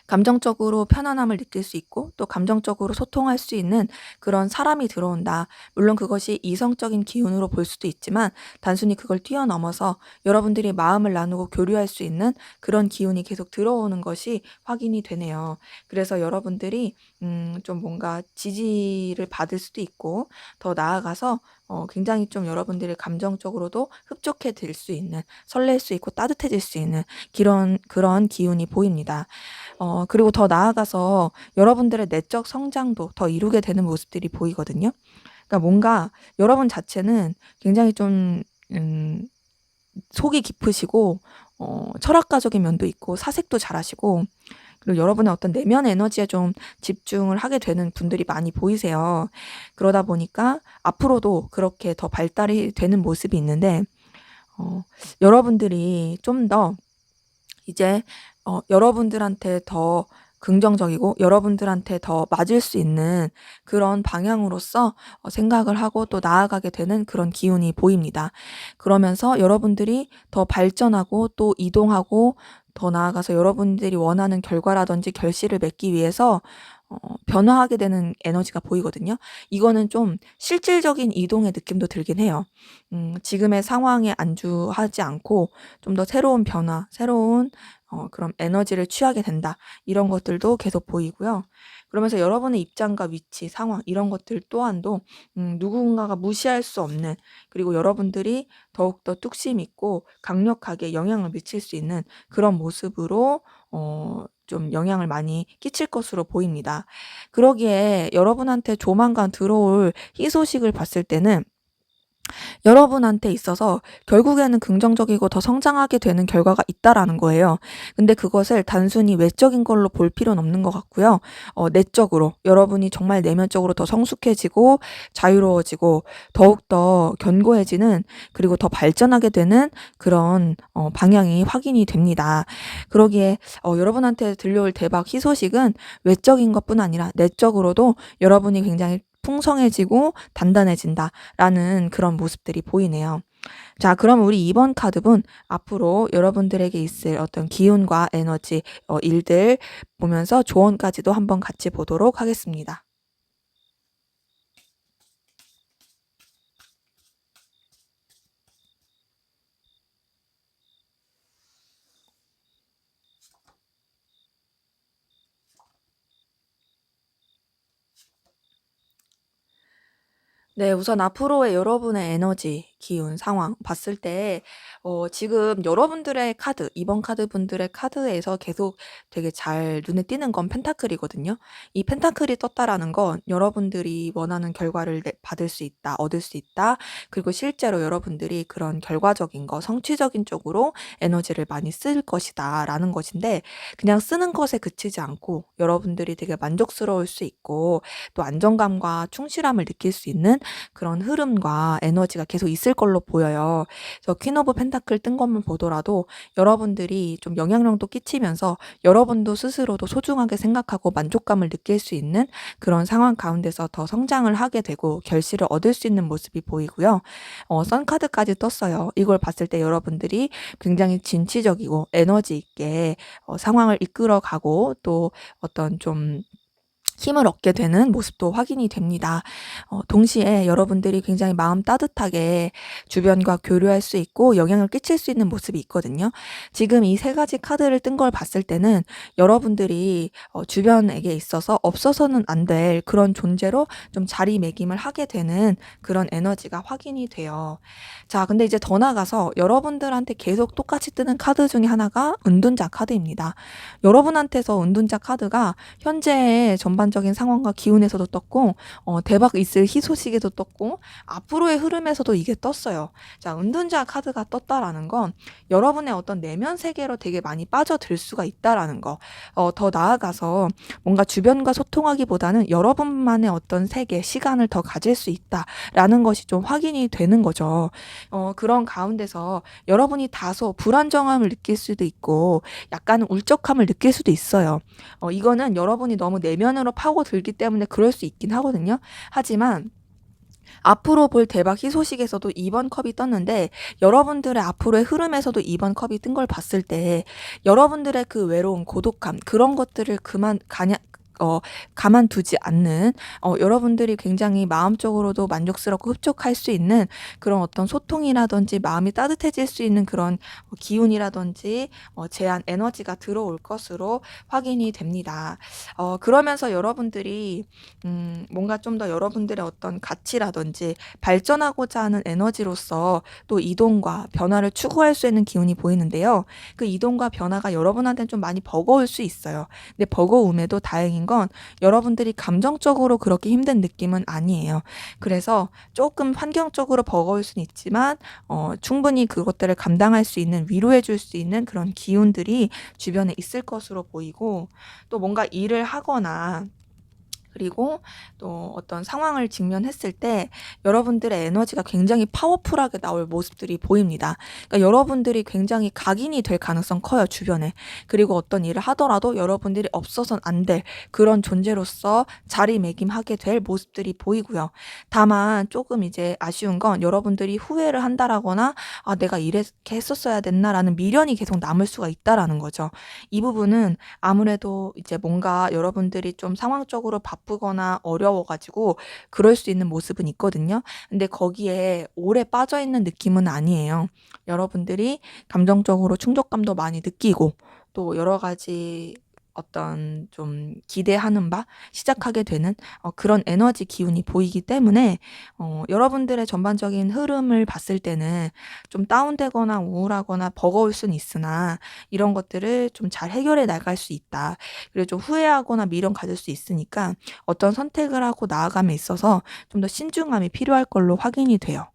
감정적으로 편안함을 느낄 수 있고 또 감정적으로 소통할 수 있는 그런 사람이 들어온다. 물론 그것이 이성적인 기운으로 볼 수도 있지만 단순히 그걸 뛰어넘어서 여러분들이 마음을 나누고 교류할 수 있는 그런 기운이 계속 들어오는 것이 확인이 되네요. 그래서 여러분들이 좀 뭔가 지지를 받을 수도 있고 더 나아가서 굉장히 좀 여러분들이 감정적으로도 흡족해질 수 있는 설렐 수 있고 따뜻해질 수 있는 그런 기운이 보입니다. 그리고 더 나아가서 여러분들의 내적 성장도 더 이루게 되는 모습들이 보이거든요. 그러니까 뭔가 여러분 자체는 굉장히 좀 속이 깊으시고 철학가적인 면도 있고 사색도 잘하시고 그리고 여러분의 어떤 내면 에너지에 좀 집중을 하게 되는 분들이 많이 보이세요. 그러다 보니까 앞으로도 그렇게 더 발달이 되는 모습이 있는데 여러분들이 좀 더 이제 여러분들한테 더 긍정적이고 여러분들한테 더 맞을 수 있는 그런 방향으로서 생각을 하고 또 나아가게 되는 그런 기운이 보입니다. 그러면서 여러분들이 더 발전하고 또 이동하고 더 나아가서 여러분들이 원하는 결과라든지 결실을 맺기 위해서 변화하게 되는 에너지가 보이거든요. 이거는 좀 실질적인 이동의 느낌도 들긴 해요. 지금의 상황에 안주하지 않고 좀 더 새로운 변화, 새로운 그런 에너지를 취하게 된다. 이런 것들도 계속 보이고요. 그러면서 여러분의 입장과 위치, 상황 이런 것들 또한도 누군가가 무시할 수 없는 그리고 여러분들이 더욱더 뚝심 있고 강력하게 영향을 미칠 수 있는 그런 모습으로 좀 영향을 많이 끼칠 것으로 보입니다. 그러기에 여러분한테 조만간 들어올 희소식을 봤을 때는 여러분한테 있어서 결국에는 긍정적이고 더 성장하게 되는 결과가 있다라는 거예요. 근데 그것을 단순히 외적인 걸로 볼 필요는 없는 것 같고요. 내적으로 여러분이 정말 내면적으로 더 성숙해지고 자유로워지고 더욱더 견고해지는 그리고 더 발전하게 되는 그런 방향이 확인이 됩니다. 그러기에 여러분한테 들려올 대박 희소식은 외적인 것뿐 아니라 내적으로도 여러분이 굉장히 풍성해지고 단단해진다라는 그런 모습들이 보이네요. 자, 그럼 우리 이번 카드분 앞으로 여러분들에게 있을 어떤 기운과 에너지, 일들 보면서 조언까지도 한번 같이 보도록 하겠습니다. 네, 우선 앞으로의 여러분의 에너지, 기운, 상황 봤을 때, 지금 여러분들의 카드, 이번 카드 분들의 카드에서 계속 되게 잘 눈에 띄는 건 펜타클이거든요. 이 펜타클이 떴다라는 건 여러분들이 원하는 결과를 받을 수 있다, 얻을 수 있다, 그리고 실제로 여러분들이 그런 결과적인 거, 성취적인 쪽으로 에너지를 많이 쓸 것이다, 라는 것인데, 그냥 쓰는 것에 그치지 않고 여러분들이 되게 만족스러울 수 있고, 또 안정감과 충실함을 느낄 수 있는 그런 흐름과 에너지가 계속 있을 걸로 보여요. 그래서 퀸 오브 펜타클 뜬 것만 보더라도 여러분들이 좀 영향력도 끼치면서 여러분도 스스로도 소중하게 생각하고 만족감을 느낄 수 있는 그런 상황 가운데서 더 성장을 하게 되고 결실을 얻을 수 있는 모습이 보이고요. 선카드까지 떴어요. 이걸 봤을 때 여러분들이 굉장히 진취적이고 에너지 있게 상황을 이끌어가고 또 어떤 좀 힘을 얻게 되는 모습도 확인이 됩니다. 동시에 여러분들이 굉장히 마음 따뜻하게 주변과 교류할 수 있고 영향을 끼칠 수 있는 모습이 있거든요. 지금 이 세 가지 카드를 뜬 걸 봤을 때는 여러분들이 주변에게 있어서 없어서는 안 될 그런 존재로 좀 자리매김을 하게 되는 그런 에너지가 확인이 돼요. 자, 근데 이제 더 나아가서 여러분들한테 계속 똑같이 뜨는 카드 중에 하나가 은둔자 카드입니다. 여러분한테서 은둔자 카드가 현재의 전반적인 상황과 기운에서도 떴고 대박 있을 희소식에도 떴고 앞으로의 흐름에서도 이게 떴어요. 자, 은둔자 카드가 떴다라는 건 여러분의 어떤 내면 세계로 되게 많이 빠져들 수가 있다라는 거. 더 나아가서 뭔가 주변과 소통하기보다는 여러분만의 어떤 세계, 시간을 더 가질 수 있다라는 것이 좀 확인이 되는 거죠. 그런 가운데서 여러분이 다소 불안정함을 느낄 수도 있고 약간 울적함을 느낄 수도 있어요. 이거는 여러분이 너무 내면으로 파고들기 때문에 그럴 수 있긴 하거든요. 하지만 앞으로 볼 대박 희소식에서도 2번 컵이 떴는데 여러분들의 앞으로의 흐름에서도 2번 컵이 뜬 걸 봤을 때 여러분들의 그 외로움, 고독함 그런 것들을 가만두지 않는 여러분들이 굉장히 마음적으로도 만족스럽고 흡족할 수 있는 그런 어떤 소통이라든지 마음이 따뜻해질 수 있는 그런 기운이라든지 제한 에너지가 들어올 것으로 확인이 됩니다. 그러면서 여러분들이 뭔가 좀 더 여러분들의 어떤 가치라든지 발전하고자 하는 에너지로서 또 이동과 변화를 추구할 수 있는 기운이 보이는데요. 그 이동과 변화가 여러분한테는 좀 많이 버거울 수 있어요. 근데 버거움에도 다행인 건 여러분들이 감정적으로 그렇게 힘든 느낌은 아니에요. 그래서 조금 환경적으로 버거울 수는 있지만 충분히 그것들을 감당할 수 있는 위로해 줄 수 있는 그런 기운들이 주변에 있을 것으로 보이고 또 뭔가 일을 하거나 그리고 또 어떤 상황을 직면했을 때 여러분들의 에너지가 굉장히 파워풀하게 나올 모습들이 보입니다. 그러니까 여러분들이 굉장히 각인이 될 가능성 커요, 주변에. 그리고 어떤 일을 하더라도 여러분들이 없어서는 안 될 그런 존재로서 자리매김하게 될 모습들이 보이고요. 다만 조금 이제 아쉬운 건 여러분들이 후회를 한다라거나 아, 내가 이렇게 했었어야 됐나라는 미련이 계속 남을 수가 있다라는 거죠. 이 부분은 아무래도 이제 뭔가 여러분들이 좀 상황적으로 바쁘거나 어려워가지고 그럴 수 있는 모습은 있거든요. 근데 거기에 오래 빠져있는 느낌은 아니에요. 여러분들이 감정적으로 충족감도 많이 느끼고 또 여러 가지 어떤 좀 기대하는 바 시작하게 되는 그런 에너지 기운이 보이기 때문에 여러분들의 전반적인 흐름을 봤을 때는 좀 다운되거나 우울하거나 버거울 수는 있으나 이런 것들을 좀 잘 해결해 나갈 수 있다. 그리고 좀 후회하거나 미련 가질 수 있으니까 어떤 선택을 하고 나아감에 있어서 좀 더 신중함이 필요할 걸로 확인이 돼요.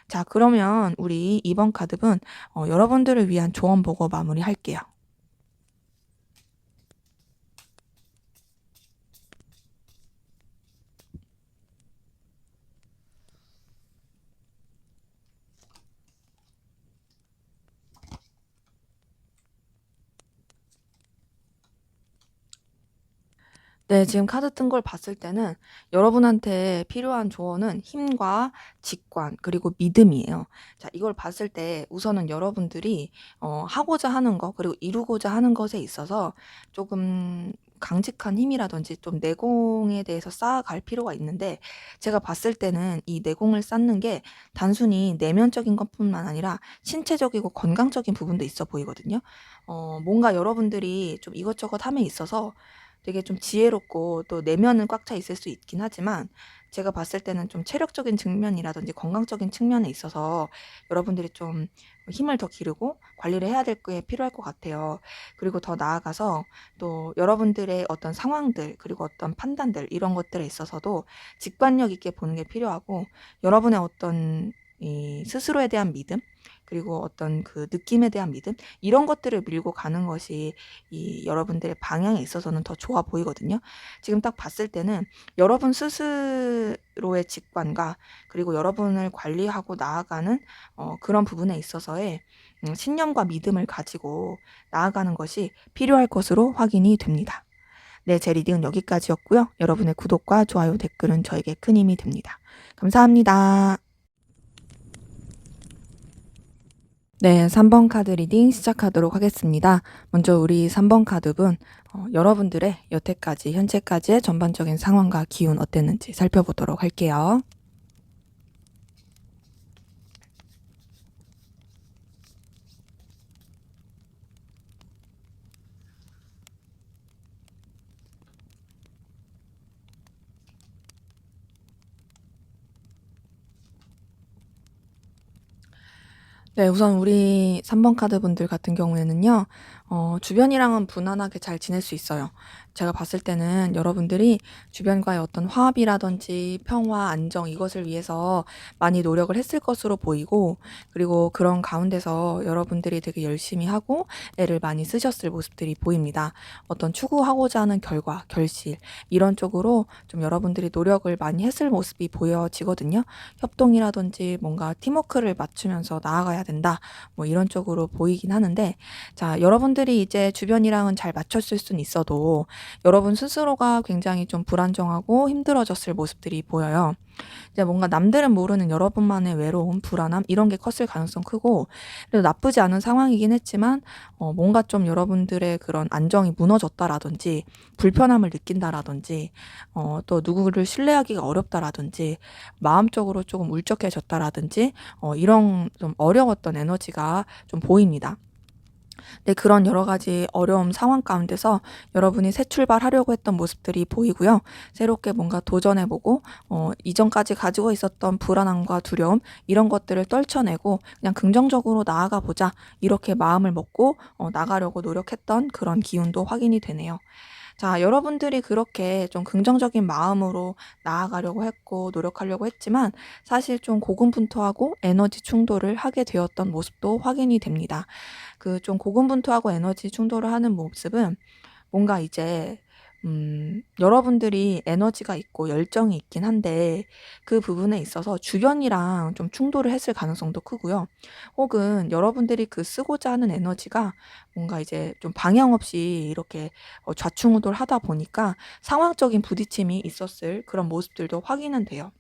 자, 그러면 우리 이번 카드분 여러분들을 위한 조언 보고 마무리할게요. 네, 지금 카드 뜬 걸 봤을 때는 여러분한테 필요한 조언은 힘과 직관, 그리고 믿음이에요. 자, 이걸 봤을 때 우선은 여러분들이 하고자 하는 거, 그리고 이루고자 하는 것에 있어서 조금 강직한 힘이라든지 좀 내공에 대해서 쌓아갈 필요가 있는데 제가 봤을 때는 이 내공을 쌓는 게 단순히 내면적인 것뿐만 아니라 신체적이고 건강적인 부분도 있어 보이거든요. 뭔가 여러분들이 좀 이것저것 함에 있어서 되게 좀 지혜롭고 또 내면은 꽉 차 있을 수 있긴 하지만 제가 봤을 때는 좀 체력적인 측면이라든지 건강적인 측면에 있어서 여러분들이 좀 힘을 더 기르고 관리를 해야 될 게 필요할 것 같아요. 그리고 더 나아가서 또 여러분들의 어떤 상황들 그리고 어떤 판단들 이런 것들에 있어서도 직관력 있게 보는 게 필요하고 여러분의 어떤 이 스스로에 대한 믿음, 그리고 어떤 그 느낌에 대한 믿음, 이런 것들을 밀고 가는 것이 이 여러분들의 방향에 있어서는 더 좋아 보이거든요. 지금 딱 봤을 때는 여러분 스스로의 직관과 그리고 여러분을 관리하고 나아가는 그런 부분에 있어서의 신념과 믿음을 가지고 나아가는 것이 필요할 것으로 확인이 됩니다. 네, 제 리딩은 여기까지였고요. 여러분의 구독과 좋아요, 댓글은 저에게 큰 힘이 됩니다. 감사합니다. 네, 3번 카드 리딩 시작하도록 하겠습니다. 먼저 우리 3번 카드분, 여러분들의 여태까지, 현재까지의 전반적인 상황과 기운 어땠는지 살펴보도록 할게요. 네, 우선 우리 3번 카드 분들 같은 경우에는요, 주변이랑은 무난하게 잘 지낼 수 있어요. 제가 봤을 때는 여러분들이 주변과의 어떤 화합이라든지 평화, 안정 이것을 위해서 많이 노력을 했을 것으로 보이고, 그리고 그런 가운데서 여러분들이 되게 열심히 하고 애를 많이 쓰셨을 모습들이 보입니다. 어떤 추구하고자 하는 결과, 결실, 이런 쪽으로 좀 여러분들이 노력을 많이 했을 모습이 보여지거든요. 협동이라든지 뭔가 팀워크를 맞추면서 나아가야 된다. 뭐 이런 쪽으로 보이긴 하는데, 자, 여러분들이 이제 주변이랑은 잘 맞췄을 순 있어도 여러분 스스로가 굉장히 좀 불안정하고 힘들어졌을 모습들이 보여요. 이제 뭔가 남들은 모르는 여러분만의 외로움, 불안함 이런 게 컸을 가능성 크고, 그래도 나쁘지 않은 상황이긴 했지만 뭔가 좀 여러분들의 그런 안정이 무너졌다라든지 불편함을 느낀다라든지 또 누구를 신뢰하기가 어렵다라든지 마음적으로 조금 울적해졌다라든지 이런 좀 어려웠던 에너지가 좀 보입니다. 네, 그런 여러 가지 어려움 상황 가운데서 여러분이 새 출발하려고 했던 모습들이 보이고요. 새롭게 뭔가 도전해보고 이전까지 가지고 있었던 불안함과 두려움 이런 것들을 떨쳐내고 그냥 긍정적으로 나아가 보자 이렇게 마음을 먹고 나가려고 노력했던 그런 기운도 확인이 되네요. 자, 여러분들이 그렇게 좀 긍정적인 마음으로 나아가려고 했고 노력하려고 했지만 사실 좀 고군분투하고 에너지 충돌을 하게 되었던 모습도 확인이 됩니다. 그 좀 고군분투하고 에너지 충돌을 하는 모습은 뭔가 이제 여러분들이 에너지가 있고 열정이 있긴 한데 그 부분에 있어서 주변이랑 좀 충돌을 했을 가능성도 크고요. 혹은 여러분들이 그 쓰고자 하는 에너지가 뭔가 이제 좀 방향 없이 이렇게 좌충우돌하다 보니까 상황적인 부딪힘이 있었을 그런 모습들도 확인은 돼요.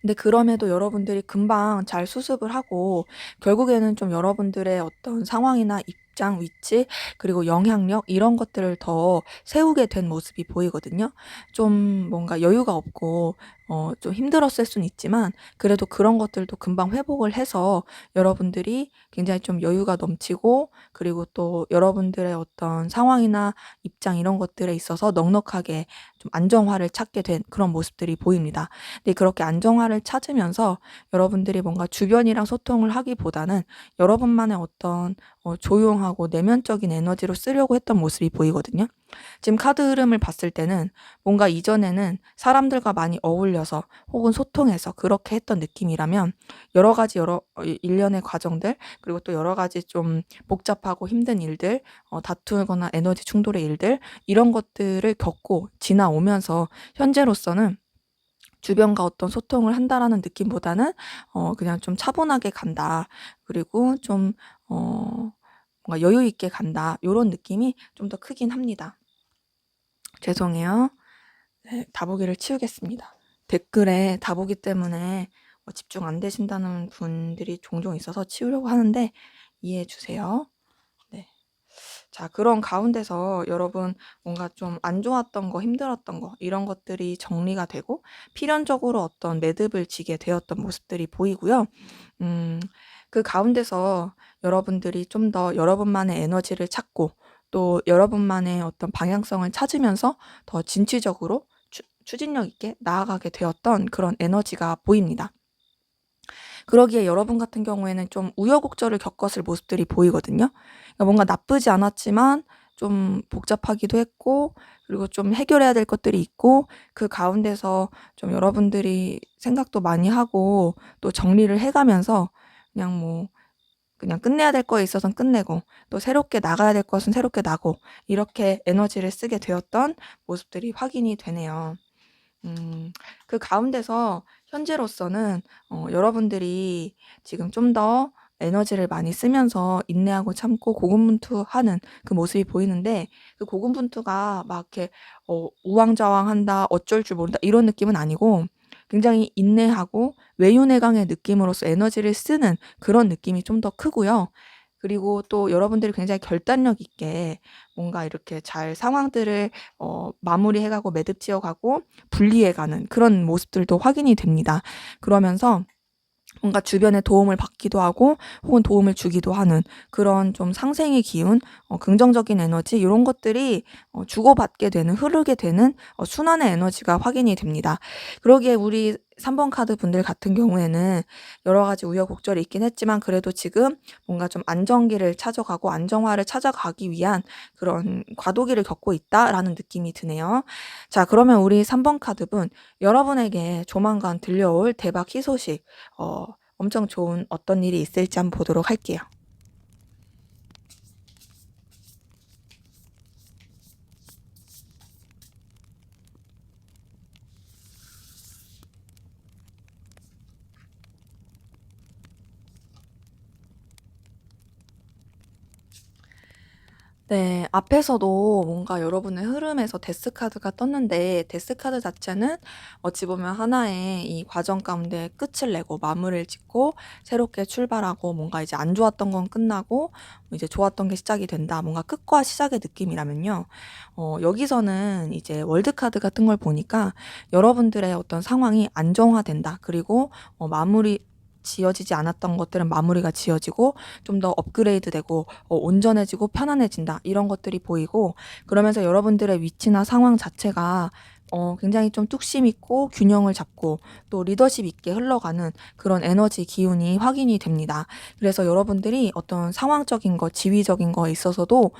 근데 그럼에도 여러분들이 금방 잘 수습을 하고 결국에는 좀 여러분들의 어떤 상황이나 입장, 위치, 그리고 영향력 이런 것들을 더 세우게 된 모습이 보이거든요. 좀 뭔가 여유가 없고 좀 힘들었을 수는 있지만 그래도 그런 것들도 금방 회복을 해서 여러분들이 굉장히 좀 여유가 넘치고 그리고 또 여러분들의 어떤 상황이나 입장 이런 것들에 있어서 넉넉하게 좀 안정화를 찾게 된 그런 모습들이 보입니다. 근데 그렇게 안정화를 찾으면서 여러분들이 뭔가 주변이랑 소통을 하기보다는 여러분만의 어떤 조용하고 내면적인 에너지로 쓰려고 했던 모습이 보이거든요. 지금 카드 흐름을 봤을 때는 뭔가 이전에는 사람들과 많이 어울려서 혹은 소통해서 그렇게 했던 느낌이라면 여러 가지 일련의 과정들 그리고 또 여러 가지 좀 복잡하고 힘든 일들 다투거나 에너지 충돌의 일들 이런 것들을 겪고 지나오면서 현재로서는 주변과 어떤 소통을 한다라는 느낌보다는 그냥 좀 차분하게 간다. 그리고 좀 뭔가 여유 있게 간다. 요런 느낌이 좀 더 크긴 합니다. 죄송해요. 네, 다보기를 치우겠습니다. 댓글에 다보기 때문에 집중 안 되신다는 분들이 종종 있어서 치우려고 하는데 이해해 주세요. 네. 자, 그런 가운데서 여러분 뭔가 좀 안 좋았던 거, 힘들었던 거 이런 것들이 정리가 되고 필연적으로 어떤 매듭을 지게 되었던 모습들이 보이고요. 음, 그 가운데서 여러분들이 좀 더 여러분만의 에너지를 찾고 또 여러분만의 어떤 방향성을 찾으면서 더 진취적으로 추진력 있게 나아가게 되었던 그런 에너지가 보입니다. 그러기에 여러분 같은 경우에는 좀 우여곡절을 겪었을 모습들이 보이거든요. 그러니까 뭔가 나쁘지 않았지만 좀 복잡하기도 했고 그리고 좀 해결해야 될 것들이 있고 그 가운데서 좀 여러분들이 생각도 많이 하고 또 정리를 해 가면서 그냥 그냥 끝내야 될 거에 있어서는 끝내고 또 새롭게 나가야 될 것은 새롭게 나고 이렇게 에너지를 쓰게 되었던 모습들이 확인이 되네요. 그 가운데서 현재로서는 여러분들이 지금 좀 더 에너지를 많이 쓰면서 인내하고 참고 고군분투하는 그 모습이 보이는데 그 고군분투가 막 이렇게 우왕좌왕한다, 어쩔 줄 모른다 이런 느낌은 아니고 굉장히 인내하고 외유내강의 느낌으로써 에너지를 쓰는 그런 느낌이 좀 더 크고요. 그리고 또 여러분들이 굉장히 결단력 있게 뭔가 이렇게 잘 상황들을 마무리해 가고 매듭지어 가고 분리해 가는 그런 모습들도 확인이 됩니다. 그러면서 뭔가 주변의 도움을 받기도 하고 혹은 도움을 주기도 하는 그런 좀 상생의 기운, 긍정적인 에너지 이런 것들이 주고받게 되는 흐르게 되는 순환의 에너지가 확인이 됩니다. 그러기에 우리 3번 카드 분들 같은 경우에는 여러 가지 우여곡절이 있긴 했지만 그래도 지금 뭔가 좀 안정기를 찾아가고 안정화를 찾아가기 위한 그런 과도기를 겪고 있다라는 느낌이 드네요. 자, 그러면 우리 3번 카드 분 여러분에게 조만간 들려올 대박 희소식 엄청 좋은 어떤 일이 있을지 한번 보도록 할게요. 네. 앞에서도 뭔가 여러분의 흐름에서 데스 카드가 떴는데 데스 카드 자체는 어찌 보면 하나의 이 과정 가운데 끝을 내고 마무리를 짓고 새롭게 출발하고 뭔가 이제 안 좋았던 건 끝나고 이제 좋았던 게 시작이 된다. 뭔가 끝과 시작의 느낌이라면요. 여기서는 이제 월드 카드가 뜬 걸 보니까 여러분들의 어떤 상황이 안정화된다. 그리고 마무리 지어지지 않았던 것들은 마무리가 지어지고 좀 더 업그레이드되고 온전해지고 편안해진다. 이런 것들이 보이고 그러면서 여러분들의 위치나 상황 자체가 굉장히 좀 뚝심 있고 균형을 잡고 또 리더십 있게 흘러가는 그런 에너지 기운이 확인이 됩니다. 그래서 여러분들이 어떤 상황적인 거, 지위적인 거에 있어서도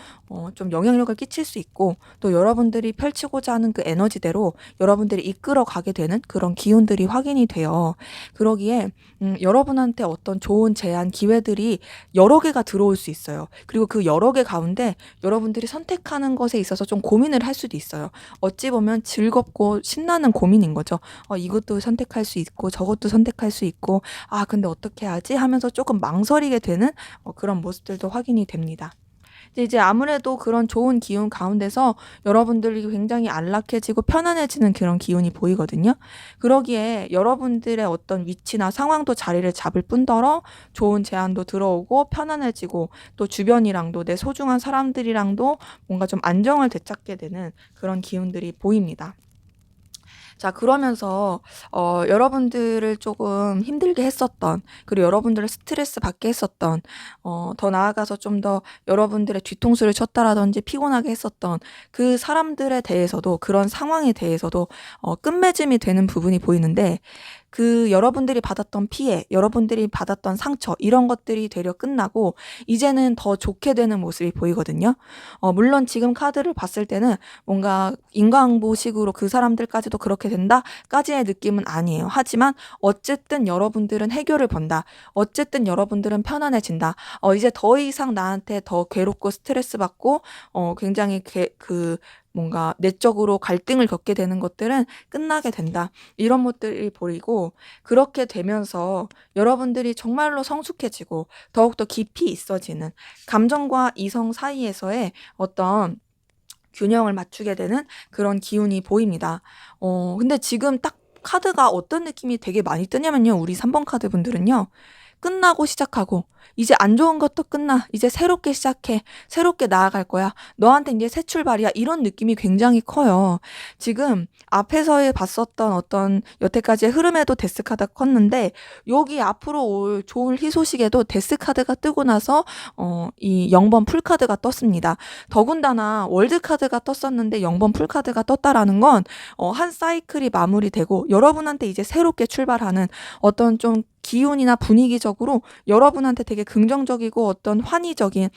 좀 영향력을 끼칠 수 있고 또 여러분들이 펼치고자 하는 그 에너지대로 여러분들이 이끌어 가게 되는 그런 기운들이 확인이 돼요. 그러기에 여러분한테 어떤 좋은 제안, 기회들이 여러 개가 들어올 수 있어요. 그리고 그 여러 개 가운데 여러분들이 선택하는 것에 있어서 좀 고민을 할 수도 있어요. 어찌 보면 즐겁고 신나는 고민인 거죠. 이것도 선택할 수 있고 저것도 선택할 수 있고 근데 어떻게 하지? 하면서 조금 망설이게 되는 그런 모습들도 확인이 됩니다. 근데 이제 아무래도 그런 좋은 기운 가운데서 여러분들이 굉장히 안락해지고 편안해지는 그런 기운이 보이거든요. 그러기에 여러분들의 어떤 위치나 상황도 자리를 잡을 뿐더러 좋은 제안도 들어오고 편안해지고 또 주변이랑도 내 소중한 사람들이랑도 뭔가 좀 안정을 되찾게 되는 그런 기운들이 보입니다. 자, 그러면서 여러분들을 조금 힘들게 했었던 그리고 여러분들을 스트레스 받게 했었던 더 나아가서 좀 더 여러분들의 뒤통수를 쳤다라든지 피곤하게 했었던 그 사람들에 대해서도 그런 상황에 대해서도 끝맺음이 되는 부분이 보이는데 그 여러분들이 받았던 피해, 여러분들이 받았던 상처 이런 것들이 되려 끝나고 이제는 더 좋게 되는 모습이 보이거든요. 물론 지금 카드를 봤을 때는 뭔가 인과응보식으로 그 사람들까지도 그렇게 된다까지의 느낌은 아니에요. 하지만 어쨌든 여러분들은 해결을 본다. 어쨌든 여러분들은 편안해진다. 이제 더 이상 나한테 더 괴롭고 스트레스 받고 굉장히 뭔가 내적으로 갈등을 겪게 되는 것들은 끝나게 된다. 이런 것들이 보이고 그렇게 되면서 여러분들이 정말로 성숙해지고 더욱더 깊이 있어지는 감정과 이성 사이에서의 어떤 균형을 맞추게 되는 그런 기운이 보입니다. 근데 지금 딱 카드가 어떤 느낌이 되게 많이 뜨냐면요. 우리 3번 카드 분들은요. 끝나고 시작하고 이제 안 좋은 것도 끝나. 이제 새롭게 시작해. 새롭게 나아갈 거야. 너한테 이제 새 출발이야. 이런 느낌이 굉장히 커요. 지금 앞에서 봤었던 어떤 여태까지의 흐름에도 데스카드가 컸는데 여기 앞으로 올 좋은 희소식에도 데스카드가 뜨고 나서 이 0번 풀카드가 떴습니다. 더군다나 월드카드가 떴었는데 0번 풀카드가 떴다라는 건 한 사이클이 마무리되고 여러분한테 이제 새롭게 출발하는 어떤 좀 기운이나 분위기적으로 여러분한테 되게 긍정적이고 어떤 환희적인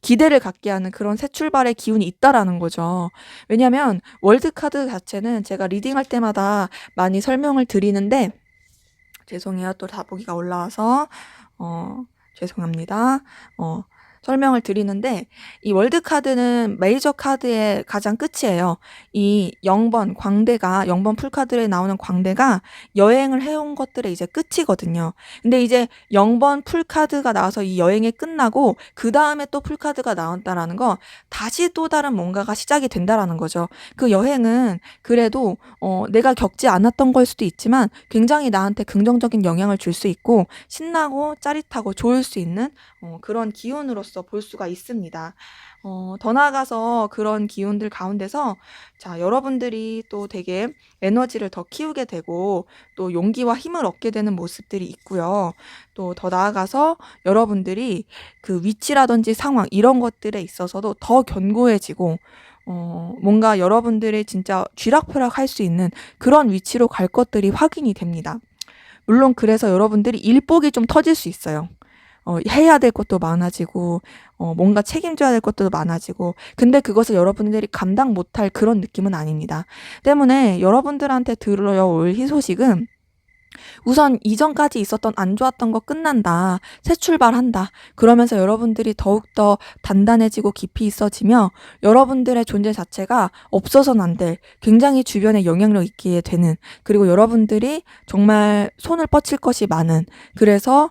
기대를 갖게 하는 그런 새 출발의 기운이 있다라는 거죠. 왜냐면 월드카드 자체는 제가 리딩할 때마다 많이 설명을 드리는데, 죄송해요. 또 다보기가 올라와서 죄송합니다. 설명을 드리는데, 이 월드카드는 메이저 카드의 가장 끝이에요. 이 0번 광대가, 0번 풀카드에 나오는 광대가 여행을 해온 것들의 이제 끝이거든요. 근데 이제 0번 풀카드가 나와서 이 여행이 끝나고 그 다음에 또 풀카드가 나온다라는 거, 다시 또 다른 뭔가가 시작이 된다라는 거죠. 그 여행은 그래도 내가 겪지 않았던 걸 수도 있지만 굉장히 나한테 긍정적인 영향을 줄 수 있고 신나고 짜릿하고 좋을 수 있는 그런 기운으로서 볼 수가 있습니다. 더 나아가서 그런 기운들 가운데서, 자, 여러분들이 또 되게 에너지를 더 키우게 되고 또 용기와 힘을 얻게 되는 모습들이 있고요. 또 더 나아가서 여러분들이 그 위치라든지 상황 이런 것들에 있어서도 더 견고해지고 뭔가 여러분들이 진짜 쥐락펴락 할 수 있는 그런 위치로 갈 것들이 확인이 됩니다. 물론 그래서 여러분들이 일복이 좀 터질 수 있어요. 해야 될 것도 많아지고, 뭔가 책임져야 될 것도 많아지고, 근데 그것을 여러분들이 감당 못할 그런 느낌은 아닙니다. 때문에 여러분들한테 들려올 희소식은, 우선 이전까지 있었던 안 좋았던 거 끝난다. 새 출발한다. 그러면서 여러분들이 더욱더 단단해지고 깊이 있어지며 여러분들의 존재 자체가 없어서는 안 될 굉장히 주변에 영향력 있게 되는, 그리고 여러분들이 정말 손을 뻗칠 것이 많은, 그래서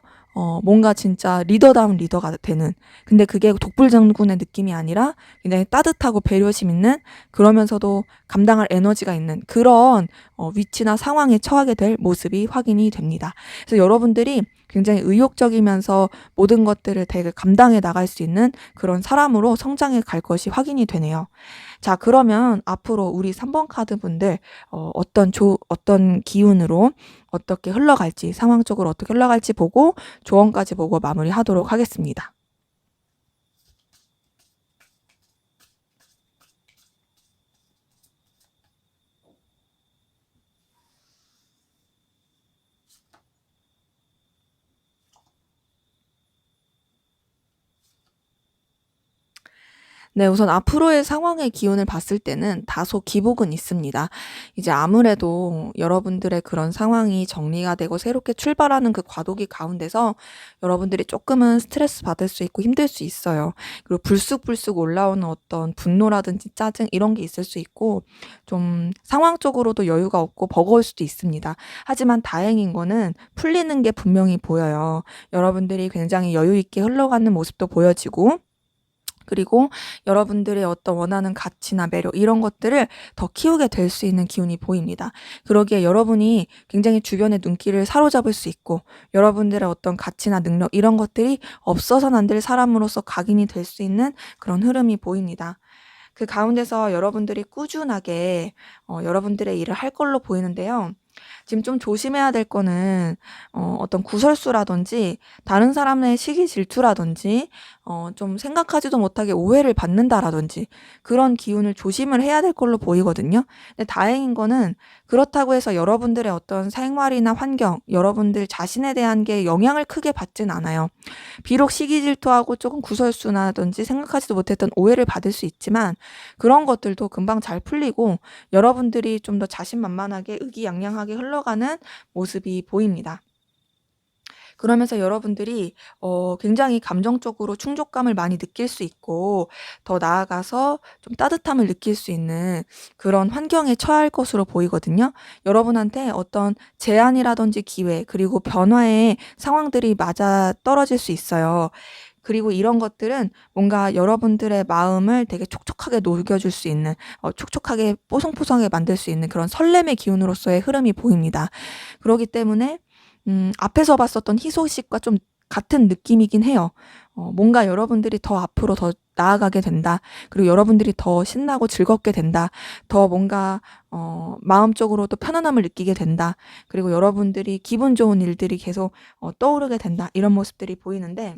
뭔가 진짜 리더다운 리더가 되는, 근데 그게 독불장군의 느낌이 아니라 굉장히 따뜻하고 배려심 있는, 그러면서도 감당할 에너지가 있는 그런 위치나 상황에 처하게 될 모습이 확인이 됩니다. 그래서 여러분들이 굉장히 의욕적이면서 모든 것들을 되게 감당해 나갈 수 있는 그런 사람으로 성장해 갈 것이 확인이 되네요. 자, 그러면 앞으로 우리 3번 카드 분들 어떤 기운으로 어떻게 흘러갈지, 상황적으로 어떻게 흘러갈지 보고 조언까지 보고 마무리하도록 하겠습니다. 네, 우선 앞으로의 상황의 기운을 봤을 때는 다소 기복은 있습니다. 이제 아무래도 여러분들의 그런 상황이 정리가 되고 새롭게 출발하는 그 과도기 가운데서 여러분들이 조금은 스트레스 받을 수 있고 힘들 수 있어요. 그리고 불쑥불쑥 올라오는 어떤 분노라든지 짜증 이런 게 있을 수 있고, 좀 상황적으로도 여유가 없고 버거울 수도 있습니다. 하지만 다행인 거는 풀리는 게 분명히 보여요. 여러분들이 굉장히 여유 있게 흘러가는 모습도 보여지고, 그리고 여러분들의 어떤 원하는 가치나 매력 이런 것들을 더 키우게 될 수 있는 기운이 보입니다. 그러기에 여러분이 굉장히 주변의 눈길을 사로잡을 수 있고, 여러분들의 어떤 가치나 능력 이런 것들이 없어서는 안 될 사람으로서 각인이 될 수 있는 그런 흐름이 보입니다. 그 가운데서 여러분들이 꾸준하게 여러분들의 일을 할 걸로 보이는데요. 지금 좀 조심해야 될 거는 어떤 구설수라든지 다른 사람의 시기 질투라든지 좀 생각하지도 못하게 오해를 받는다라든지 그런 기운을 조심을 해야 될 걸로 보이거든요. 근데 다행인 거는 그렇다고 해서 여러분들의 어떤 생활이나 환경, 여러분들 자신에 대한 게 영향을 크게 받진 않아요. 비록 시기 질투하고 조금 구설수라든지 생각하지도 못했던 오해를 받을 수 있지만 그런 것들도 금방 잘 풀리고 여러분들이 좀 더 자신만만하게 의기양양하게 흘러가는 모습이 보입니다. 그러면서 여러분들이 굉장히 감정적으로 충족감을 많이 느낄 수 있고, 더 나아가서 좀 따뜻함을 느낄 수 있는 그런 환경에 처할 것으로 보이거든요. 여러분한테 어떤 제안이라든지 기회, 그리고 변화의 상황들이 맞아떨어질 수 있어요. 그리고 이런 것들은 뭔가 여러분들의 마음을 되게 촉촉하게 녹여줄 수 있는, 촉촉하게 뽀송뽀송하게 만들 수 있는 그런 설렘의 기운으로서의 흐름이 보입니다. 그렇기 때문에 앞에서 봤었던 희소식과 좀 같은 느낌이긴 해요. 뭔가 여러분들이 더 앞으로 더 나아가게 된다. 그리고 여러분들이 더 신나고 즐겁게 된다. 더 뭔가 마음적으로도 편안함을 느끼게 된다. 그리고 여러분들이 기분 좋은 일들이 계속 떠오르게 된다. 이런 모습들이 보이는데,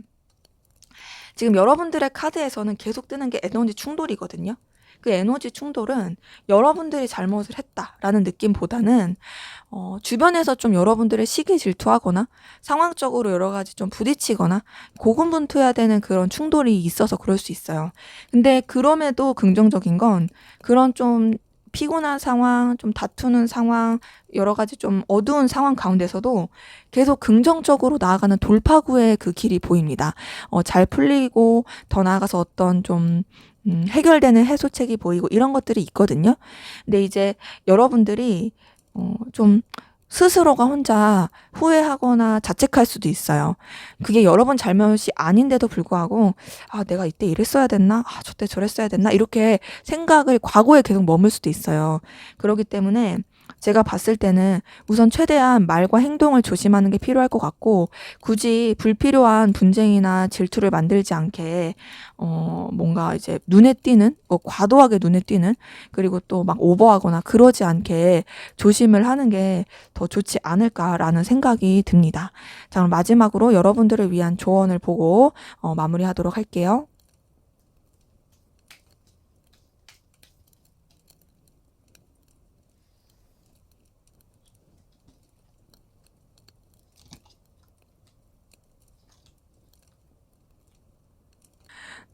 지금 여러분들의 카드에서는 계속 뜨는 게 에너지 충돌이거든요. 그 에너지 충돌은 여러분들이 잘못을 했다라는 느낌보다는 주변에서 좀 여러분들의 시기 질투하거나 상황적으로 여러 가지 좀 부딪히거나 고군분투해야 되는 그런 충돌이 있어서 그럴 수 있어요. 근데 그럼에도 긍정적인 건 그런 좀 피곤한 상황, 좀 다투는 상황, 여러 가지 좀 어두운 상황 가운데서도 계속 긍정적으로 나아가는 돌파구의 그 길이 보입니다. 잘 풀리고 더 나아가서 어떤 좀 해결되는 해소책이 보이고 이런 것들이 있거든요. 근데 이제 여러분들이 좀 스스로가 혼자 후회하거나 자책할 수도 있어요. 그게 여러분 잘못이 아닌데도 불구하고 '아 내가 이때 이랬어야 됐나? 아 저때 저랬어야 됐나?' 이렇게 생각을 과거에 계속 머물 수도 있어요. 그러기 때문에 제가 봤을 때는 우선 최대한 말과 행동을 조심하는 게 필요할 것 같고 굳이 불필요한 분쟁이나 질투를 만들지 않게 뭔가 이제 눈에 띄는 과도하게 눈에 띄는 그리고 또 막 오버하거나 그러지 않게 조심을 하는 게 더 좋지 않을까라는 생각이 듭니다. 자 그럼 마지막으로 여러분들을 위한 조언을 보고 마무리하도록 할게요.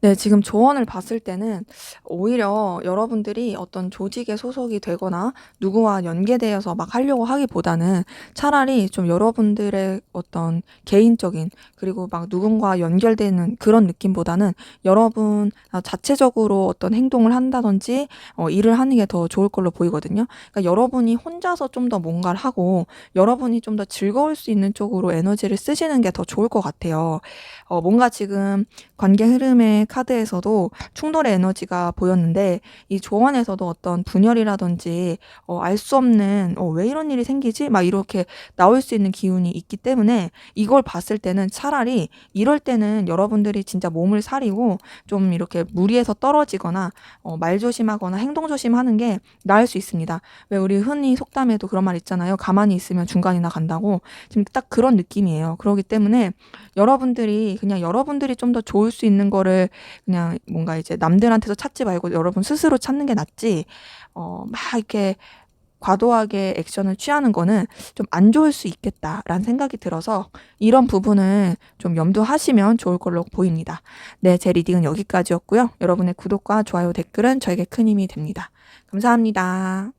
네. 지금 조언을 봤을 때는 오히려 여러분들이 어떤 조직에 소속이 되거나 누구와 연계되어서 막 하려고 하기보다는 차라리 좀 여러분들의 어떤 개인적인 그리고 막 누군가와 연결되는 그런 느낌보다는 여러분 자체적으로 어떤 행동을 한다든지 일을 하는 게 더 좋을 걸로 보이거든요. 그러니까 여러분이 혼자서 좀 더 뭔가를 하고 여러분이 좀 더 즐거울 수 있는 쪽으로 에너지를 쓰시는 게 더 좋을 것 같아요. 뭔가 지금 관계 흐름의 카드에서도 충돌의 에너지가 보였는데 이 조언에서도 어떤 분열이라든지 알 수 없는 '왜 이런 일이 생기지?' 막 이렇게 나올 수 있는 기운이 있기 때문에 이걸 봤을 때는 차라리 이럴 때는 여러분들이 진짜 몸을 사리고 좀 이렇게 무리해서 떨어지거나 말 조심하거나 행동 조심하는 게 나을 수 있습니다. 왜 우리 흔히 속담에도 그런 말 있잖아요. "가만히 있으면 중간이나 간다."고. 지금 딱 그런 느낌이에요. 그러기 때문에 여러분들이 그냥 여러분들이 좀 더 좋을 수 있는 거를 그냥 뭔가 이제 남들한테서 찾지 말고 여러분 스스로 찾는 게 낫지 막 이렇게 과도하게 액션을 취하는 거는 좀 '안 좋을 수 있겠다.'라는 생각이 들어서 이런 부분을 좀 염두하시면 좋을 걸로 보입니다. 네. 제 리딩은 여기까지였고요. 여러분의 구독과 좋아요, 댓글은 저에게 큰 힘이 됩니다. 감사합니다.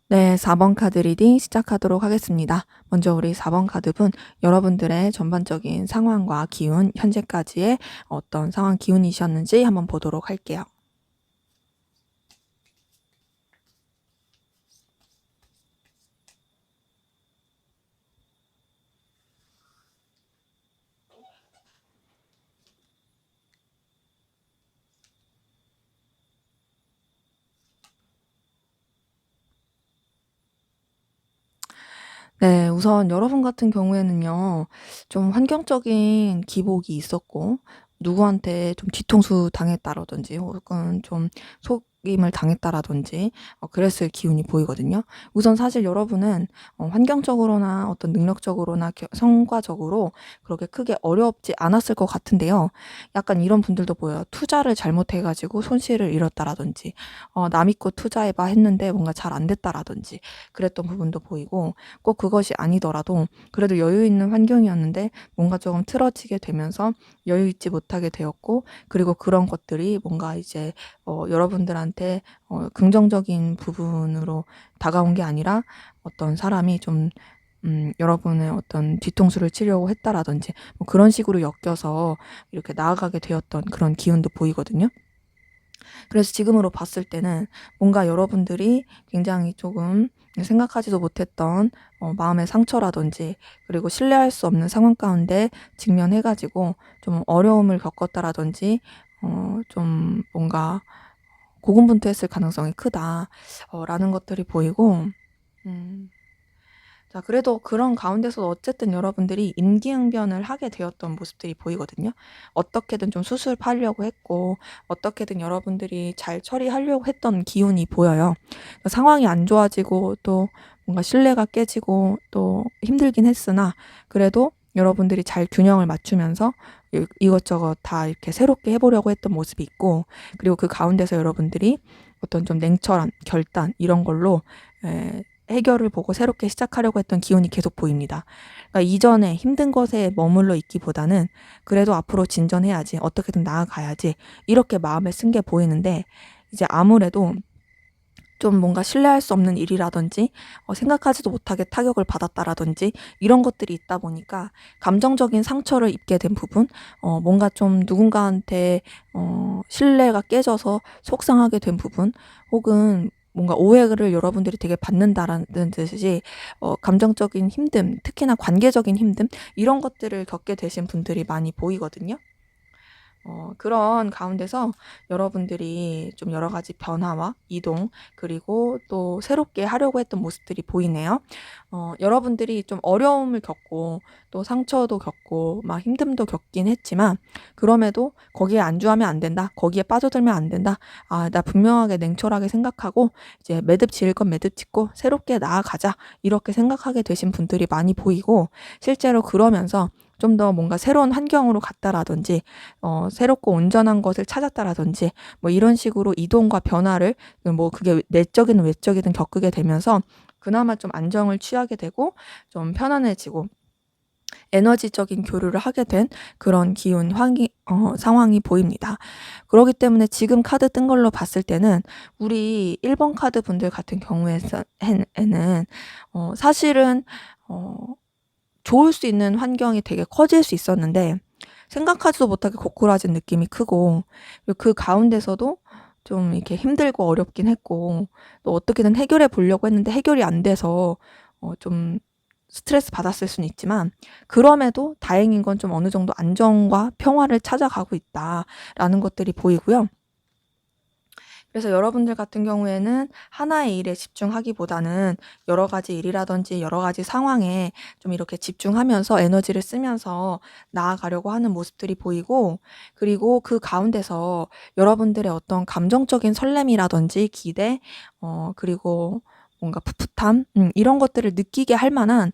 네. 4번 카드 리딩 시작하도록 하겠습니다. 먼저 우리 4번 카드분 여러분들의 전반적인 상황과 기운, 현재까지의 어떤 상황 기운이셨는지 한번 보도록 할게요. 네. 우선 여러분 같은 경우에는요. 좀 환경적인 기복이 있었고 누구한테 좀 뒤통수 당했다라든지 혹은 좀 속임을 당했다라든지 그랬을 기운이 보이거든요. 우선 사실 여러분은 환경적으로나 어떤 능력적으로나 성과적으로 그렇게 크게 어렵지 않았을 것 같은데요. 약간 이런 분들도 보여요. 투자를 잘못해 가지고 손실을 잃었다라든지 '남 믿고 투자해 봐.' 했는데 뭔가 잘 안 됐다라든지 그랬던 부분도 보이고 꼭 그것이 아니더라도 그래도 여유 있는 환경이었는데 뭔가 조금 틀어지게 되면서 여유 있지 못하게 되었고 그리고 그런 것들이 뭔가 이제 여러분들한테 긍정적인 부분으로 다가온 게 아니라 어떤 사람이 좀 여러분의 어떤 뒤통수를 치려고 했다라든지 뭐 그런 식으로 엮여서 이렇게 나아가게 되었던 그런 기운도 보이거든요. 그래서 지금으로 봤을 때는 뭔가 여러분들이 굉장히 조금 생각하지도 못했던 마음의 상처라든지 그리고 신뢰할 수 없는 상황 가운데 직면해 가지고 좀 어려움을 겪었다라든지 좀 뭔가 고군분투했을 가능성이 크다 라는 것들이 보이고 음 자 그래도 그런 가운데서 어쨌든 여러분들이 임기응변을 하게 되었던 모습들이 보이거든요. 어떻게든 좀 수습하려고 했고 어떻게든 여러분들이 잘 처리하려고 했던 기운이 보여요. 상황이 안 좋아지고 또 뭔가 신뢰가 깨지고 또 힘들긴 했으나 그래도 여러분들이 잘 균형을 맞추면서 이것저것 다 이렇게 새롭게 해보려고 했던 모습이 있고, 그리고 그 가운데서 여러분들이 어떤 좀 냉철한 결단 이런 걸로 해결을 보고 새롭게 시작하려고 했던 기운이 계속 보입니다. 그러니까 이전에 힘든 것에 머물러 있기보다는 그래도 앞으로 진전해야지, 어떻게든 나아가야지 이렇게 마음에 쓴 게 보이는데, 이제 아무래도 좀 뭔가 신뢰할 수 없는 일이라든지 생각하지도 못하게 타격을 받았다라든지 이런 것들이 있다 보니까 감정적인 상처를 입게 된 부분, 뭔가 좀 누군가한테 신뢰가 깨져서 속상하게 된 부분, 혹은 뭔가 오해를 여러분들이 되게 받는다라는 듯이 감정적인 힘듦, 특히나 관계적인 힘듦 이런 것들을 겪게 되신 분들이 많이 보이거든요. 그런 가운데서 여러분들이 좀 여러 가지 변화와 이동, 그리고 또 새롭게 하려고 했던 모습들이 보이네요. 여러분들이 좀 어려움을 겪고 또 상처도 겪고 막 힘듦도 겪긴 했지만, 그럼에도 거기에 안주하면 안 된다, 거기에 빠져들면 안 된다, 나 분명하게 냉철하게 생각하고 이제 매듭 지을 건 매듭 짓고 새롭게 나아가자 이렇게 생각하게 되신 분들이 많이 보이고, 실제로 그러면서 좀 더 뭔가 새로운 환경으로 갔다라든지 새롭고 온전한 것을 찾았다라든지 뭐 이런 식으로 이동과 변화를, 뭐 그게 내적이든 외적이든 겪게 되면서 그나마 좀 안정을 취하게 되고 좀 편안해지고 에너지적인 교류를 하게 된 그런 기운 상황이 보입니다. 그렇기 때문에 지금 카드 뜬 걸로 봤을 때는 우리 1번 카드 분들 같은 경우에는 사실은 좋을 수 있는 환경이 되게 커질 수 있었는데 생각하지도 못하게 고꾸라진 느낌이 크고, 그 가운데서도 좀 이렇게 힘들고 어렵긴 했고, 또 어떻게든 해결해 보려고 했는데 해결이 안 돼서 좀 스트레스 받았을 수는 있지만, 그럼에도 다행인 건 좀 어느 정도 안정과 평화를 찾아가고 있다라는 것들이 보이고요. 그래서 여러분들 같은 경우에는 하나의 일에 집중하기보다는 여러 가지 일이라든지 여러 가지 상황에 좀 이렇게 집중하면서 에너지를 쓰면서 나아가려고 하는 모습들이 보이고, 그리고 그 가운데서 여러분들의 어떤 감정적인 설렘이라든지 기대, 그리고 뭔가 풋풋함, 이런 것들을 느끼게 할 만한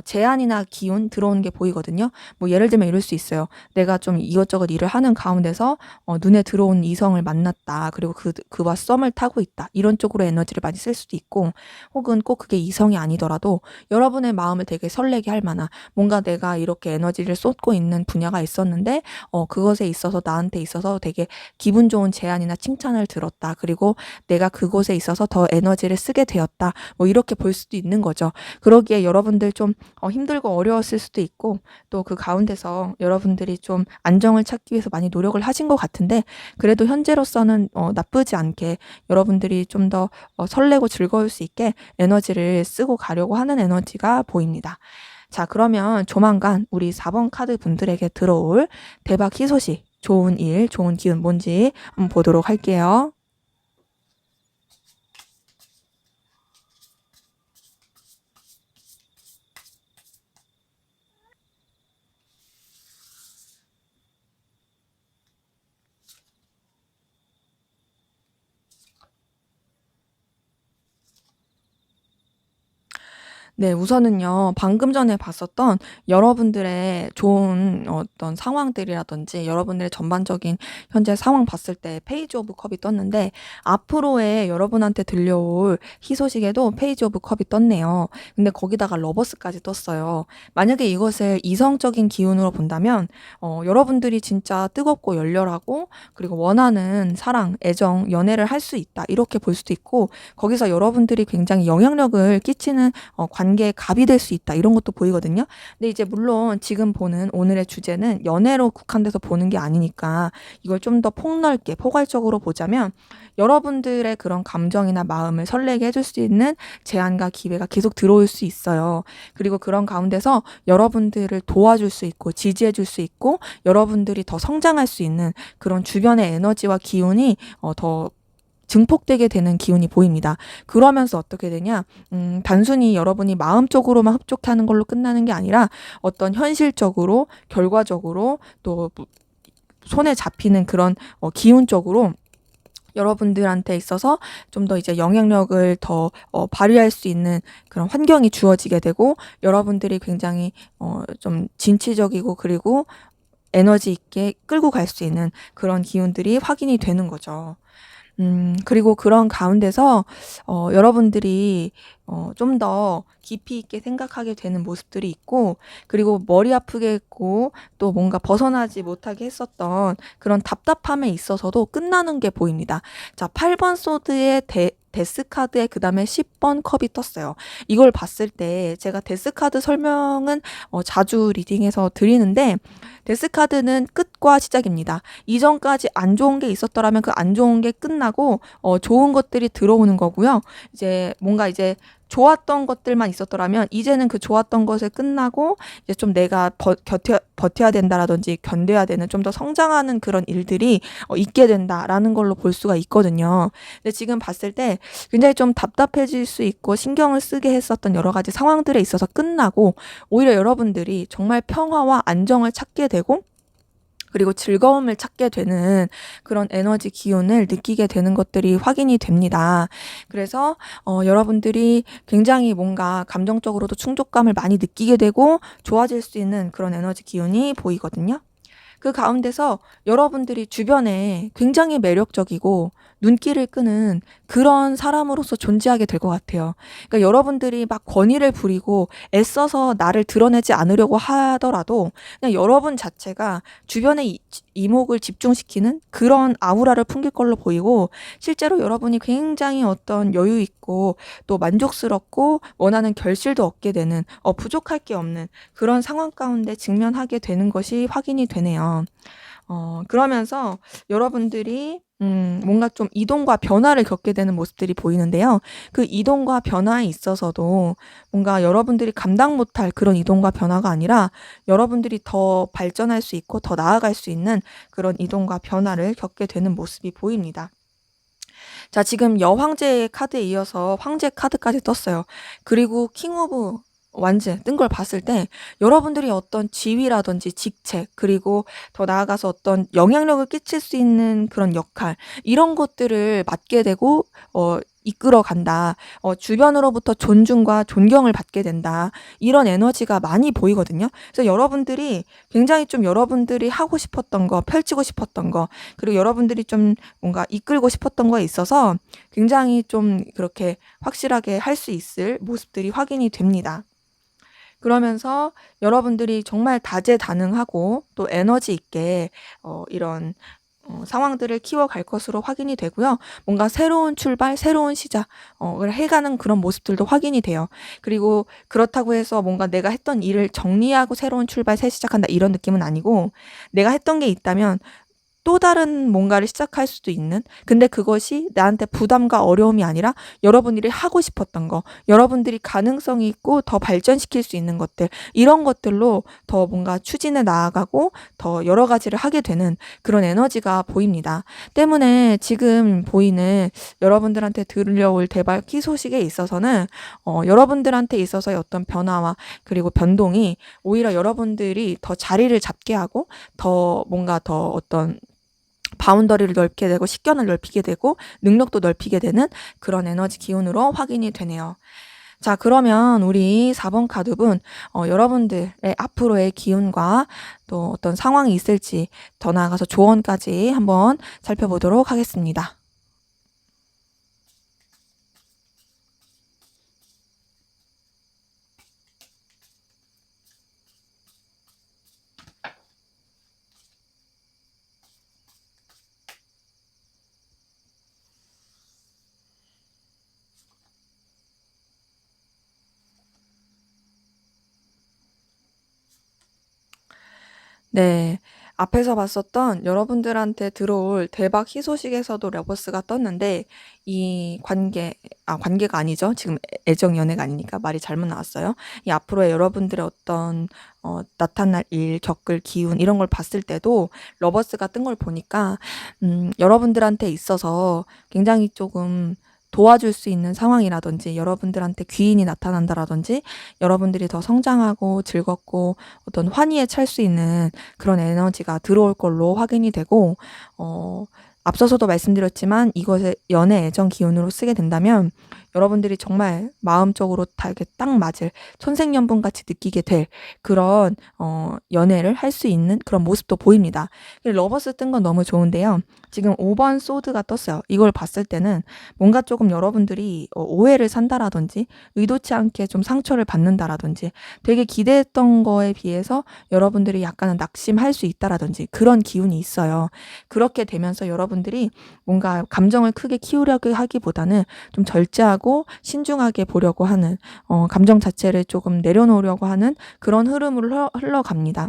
제안이나 기운 들어오는 게 보이거든요. 뭐 예를 들면 이럴 수 있어요. 내가 좀 이것저것 일을 하는 가운데서 눈에 들어온 이성을 만났다, 그리고 그와 썸을 타고 있다, 이런 쪽으로 에너지를 많이 쓸 수도 있고, 혹은 꼭 그게 이성이 아니더라도 여러분의 마음을 되게 설레게 할 만한, 뭔가 내가 이렇게 에너지를 쏟고 있는 분야가 있었는데 그것에 있어서 나한테 있어서 되게 기분 좋은 제안이나 칭찬을 들었다, 그리고 내가 그곳에 있어서 더 에너지를 쓰게 되었다, 뭐 이렇게 볼 수도 있는 거죠. 그러기에 여러분들 좀 힘들고 어려웠을 수도 있고, 또 그 가운데서 여러분들이 좀 안정을 찾기 위해서 많이 노력을 하신 것 같은데, 그래도 현재로서는 나쁘지 않게 여러분들이 좀 더 설레고 즐거울 수 있게 에너지를 쓰고 가려고 하는 에너지가 보입니다. 자, 그러면 조만간 우리 4번 카드 분들에게 들어올 대박 희소식, 좋은 일, 좋은 기운 뭔지 한번 보도록 할게요. 네, 우선은요, 방금 전에 봤었던 여러분들의 좋은 어떤 상황들이라든지 여러분들의 전반적인 현재 상황 봤을 때 페이지 오브 컵이 떴는데, 앞으로의 여러분한테 들려올 희소식에도 페이지 오브 컵이 떴네요. 근데 거기다가 러버스까지 떴어요. 만약에 이것을 이성적인 기운으로 본다면 여러분들이 진짜 뜨겁고 열렬하고 그리고 원하는 사랑, 애정, 연애를 할 수 있다, 이렇게 볼 수도 있고, 거기서 여러분들이 굉장히 영향력을 끼치는 관계의 갑이 될 수 있다, 이런 것도 보이거든요. 근데 이제 물론 지금 보는 오늘의 주제는 연애로 국한돼서 보는 게 아니니까 이걸 좀 더 폭넓게 포괄적으로 보자면, 여러분들의 그런 감정이나 마음을 설레게 해줄 수 있는 제안과 기회가 계속 들어올 수 있어요. 그리고 그런 가운데서 여러분들을 도와줄 수 있고 지지해줄 수 있고 여러분들이 더 성장할 수 있는 그런 주변의 에너지와 기운이 더 증폭되게 되는 기운이 보입니다. 그러면서 어떻게 되냐? 단순히 여러분이 마음적으로만 흡족해하는 걸로 끝나는 게 아니라 어떤 현실적으로, 결과적으로, 또 손에 잡히는 그런 기운적으로 여러분들한테 있어서 좀 더 이제 영향력을 더 발휘할 수 있는 그런 환경이 주어지게 되고, 여러분들이 굉장히 좀 진취적이고 그리고 에너지 있게 끌고 갈 수 있는 그런 기운들이 확인이 되는 거죠. 그리고 그런 가운데서 여러분들이 좀 더 깊이 있게 생각하게 되는 모습들이 있고, 그리고 머리 아프게 했고 또 뭔가 벗어나지 못하게 했었던 그런 답답함에 있어서도 끝나는 게 보입니다. 자, 8번 소드의 데스 카드에 그다음에 10번 컵이 떴어요. 이걸 봤을 때 제가 데스 카드 설명은 자주 리딩해서 드리는데, 데스 카드는 끝과 시작입니다. 이전까지 안 좋은 게 있었더라면 그 안 좋은 게 끝나고 좋은 것들이 들어오는 거고요. 이제 뭔가 이제 좋았던 것들만 있었더라면 이제는 그 좋았던 것을 끝나고 이제 좀 내가 버텨야 된다라든지 견뎌야 되는 좀 더 성장하는 그런 일들이 있게 된다라는 걸로 볼 수가 있거든요. 근데 지금 봤을 때 굉장히 좀 답답해질 수 있고 신경을 쓰게 했었던 여러 가지 상황들에 있어서 끝나고, 오히려 여러분들이 정말 평화와 안정을 찾게 되고 그리고 즐거움을 찾게 되는 그런 에너지 기운을 느끼게 되는 것들이 확인이 됩니다. 그래서 여러분들이 굉장히 뭔가 감정적으로도 충족감을 많이 느끼게 되고 좋아질 수 있는 그런 에너지 기운이 보이거든요. 그 가운데서 여러분들이 주변에 굉장히 매력적이고 눈길을 끄는 그런 사람으로서 존재하게 될 것 같아요. 그러니까 여러분들이 막 권위를 부리고 애써서 나를 드러내지 않으려고 하더라도 그냥 여러분 자체가 주변의 이목을 집중시키는 그런 아우라를 풍길 걸로 보이고, 실제로 여러분이 굉장히 어떤 여유 있고 또 만족스럽고 원하는 결실도 얻게 되는 부족할 게 없는 그런 상황 가운데 직면하게 되는 것이 확인이 되네요. 그러면서 여러분들이 뭔가 좀 이동과 변화를 겪게 되는 모습들이 보이는데요. 그 이동과 변화에 있어서도 뭔가 여러분들이 감당 못할 그런 이동과 변화가 아니라 여러분들이 더 발전할 수 있고 더 나아갈 수 있는 그런 이동과 변화를 겪게 되는 모습이 보입니다. 자, 지금 여황제 카드에 이어서 황제 카드까지 떴어요. 그리고 킹 오브 완즈 뜬 걸 봤을 때 여러분들이 어떤 지위라든지 직책, 그리고 더 나아가서 어떤 영향력을 끼칠 수 있는 그런 역할, 이런 것들을 맡게 되고 이끌어 간다. 주변으로부터 존중과 존경을 받게 된다. 이런 에너지가 많이 보이거든요. 그래서 여러분들이 굉장히 좀 여러분들이 하고 싶었던 거, 펼치고 싶었던 거, 그리고 여러분들이 좀 뭔가 이끌고 싶었던 거에 있어서 굉장히 좀 그렇게 확실하게 할 수 있을 모습들이 확인이 됩니다. 그러면서 여러분들이 정말 다재다능하고 또 에너지 있게 이런 상황들을 키워갈 것으로 확인이 되고요. 뭔가 새로운 출발, 새로운 시작을 해가는 그런 모습들도 확인이 돼요. 그리고 그렇다고 해서 뭔가 내가 했던 일을 정리하고 새로운 출발, 새 시작한다 이런 느낌은 아니고, 내가 했던 게 있다면 또 다른 뭔가를 시작할 수도 있는, 근데 그것이 나한테 부담과 어려움이 아니라 여러분들이 하고 싶었던 거, 여러분들이 가능성이 있고 더 발전시킬 수 있는 것들, 이런 것들로 더 뭔가 추진해 나아가고 더 여러 가지를 하게 되는 그런 에너지가 보입니다. 때문에 지금 보이는 여러분들한테 들려올 대박 희소식에 있어서는 여러분들한테 있어서의 어떤 변화와 그리고 변동이 오히려 여러분들이 더 자리를 잡게 하고 더 뭔가 더 어떤 바운더리를 넓게 되고 식견을 넓히게 되고 능력도 넓히게 되는 그런 에너지 기운으로 확인이 되네요. 자, 그러면 우리 4번 카드분 여러분들의 앞으로의 기운과 또 어떤 상황이 있을지, 더 나아가서 조언까지 한번 살펴보도록 하겠습니다. 네. 앞에서 봤었던 여러분들한테 들어올 대박 희소식에서도 러버스가 떴는데, 이 관계가 아니죠. 지금 애정 연애가 아니니까 말이 잘못 나왔어요. 이 앞으로의 여러분들의 어떤 나타날 일, 겪을 기운 이런 걸 봤을 때도 러버스가 뜬 걸 보니까 여러분들한테 있어서 굉장히 조금 도와줄 수 있는 상황이라든지, 여러분들한테 귀인이 나타난다라든지, 여러분들이 더 성장하고 즐겁고 어떤 환희에 찰 수 있는 그런 에너지가 들어올 걸로 확인이 되고, 앞서서도 말씀드렸지만 이것을 연애, 애정 기운으로 쓰게 된다면 여러분들이 정말 마음적으로 다 이렇게 딱 맞을 천생연분같이 느끼게 될 그런 연애를 할 수 있는 그런 모습도 보입니다. 러버스 뜬 건 너무 좋은데요. 지금 5번 소드가 떴어요. 이걸 봤을 때는 뭔가 조금 여러분들이 오해를 산다라든지 의도치 않게 좀 상처를 받는다라든지 되게 기대했던 거에 비해서 여러분들이 약간은 낙심할 수 있다라든지 그런 기운이 있어요. 그렇게 되면서 여러분들이 뭔가 감정을 크게 키우려고 하기보다는 좀 절제하고 신중하게 보려고 하는 감정 자체를 조금 내려놓으려고 하는 그런 흐름으로 흘러갑니다.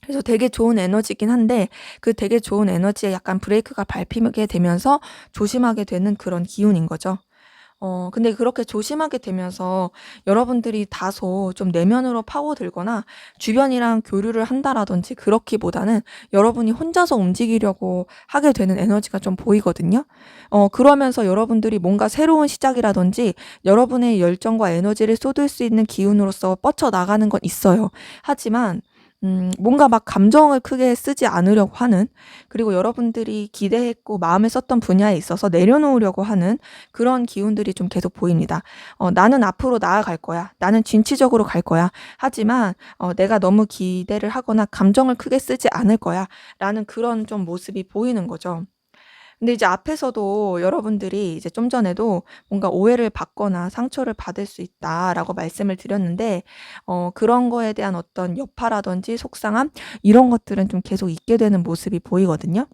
그래서 되게 좋은 에너지긴 한데 그 되게 좋은 에너지에 약간 브레이크가 밟히게 되면서 조심하게 되는 그런 기운인 거죠. 근데 그렇게 조심하게 되면서 여러분들이 다소 좀 내면으로 파고들거나 주변이랑 교류를 한다라든지 그렇기보다는 여러분이 혼자서 움직이려고 하게 되는 에너지가 좀 보이거든요. 그러면서 여러분들이 뭔가 새로운 시작이라든지 여러분의 열정과 에너지를 쏟을 수 있는 기운으로서 뻗쳐나가는 건 있어요. 하지만 뭔가 막 감정을 크게 쓰지 않으려고 하는, 그리고 여러분들이 기대했고 마음에 썼던 분야에 있어서 내려놓으려고 하는 그런 기운들이 좀 계속 보입니다. 나는 앞으로 나아갈 거야. 나는 진취적으로 갈 거야. 하지만 내가 너무 기대를 하거나 감정을 크게 쓰지 않을 거야. 라는 그런 좀 모습이 보이는 거죠. 근데 이제 앞에서도 여러분들이 이제 좀 전에도 뭔가 오해를 받거나 상처를 받을 수 있다라고 말씀을 드렸는데, 그런 거에 대한 어떤 여파라든지 속상함, 이런 것들은 좀 계속 있게 되는 모습이 보이거든요.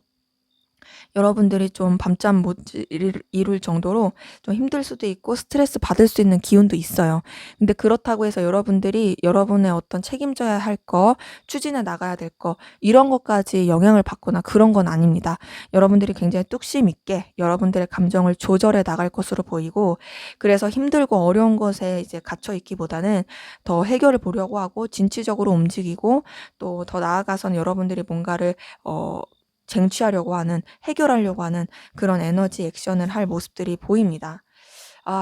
여러분들이 좀 밤잠 못 이룰 정도로 좀 힘들 수도 있고 스트레스 받을 수 있는 기운도 있어요. 근데 그렇다고 해서 여러분들이 여러분의 어떤 책임져야 할 거, 추진해 나가야 될 거, 이런 것까지 영향을 받거나 그런 건 아닙니다. 여러분들이 굉장히 뚝심 있게 여러분들의 감정을 조절해 나갈 것으로 보이고, 그래서 힘들고 어려운 것에 이제 갇혀 있기보다는 더 해결을 보려고 하고 진취적으로 움직이고, 또 더 나아가서는 여러분들이 뭔가를 쟁취하려고 하는, 해결하려고 하는 그런 에너지 액션을 할 모습들이 보입니다.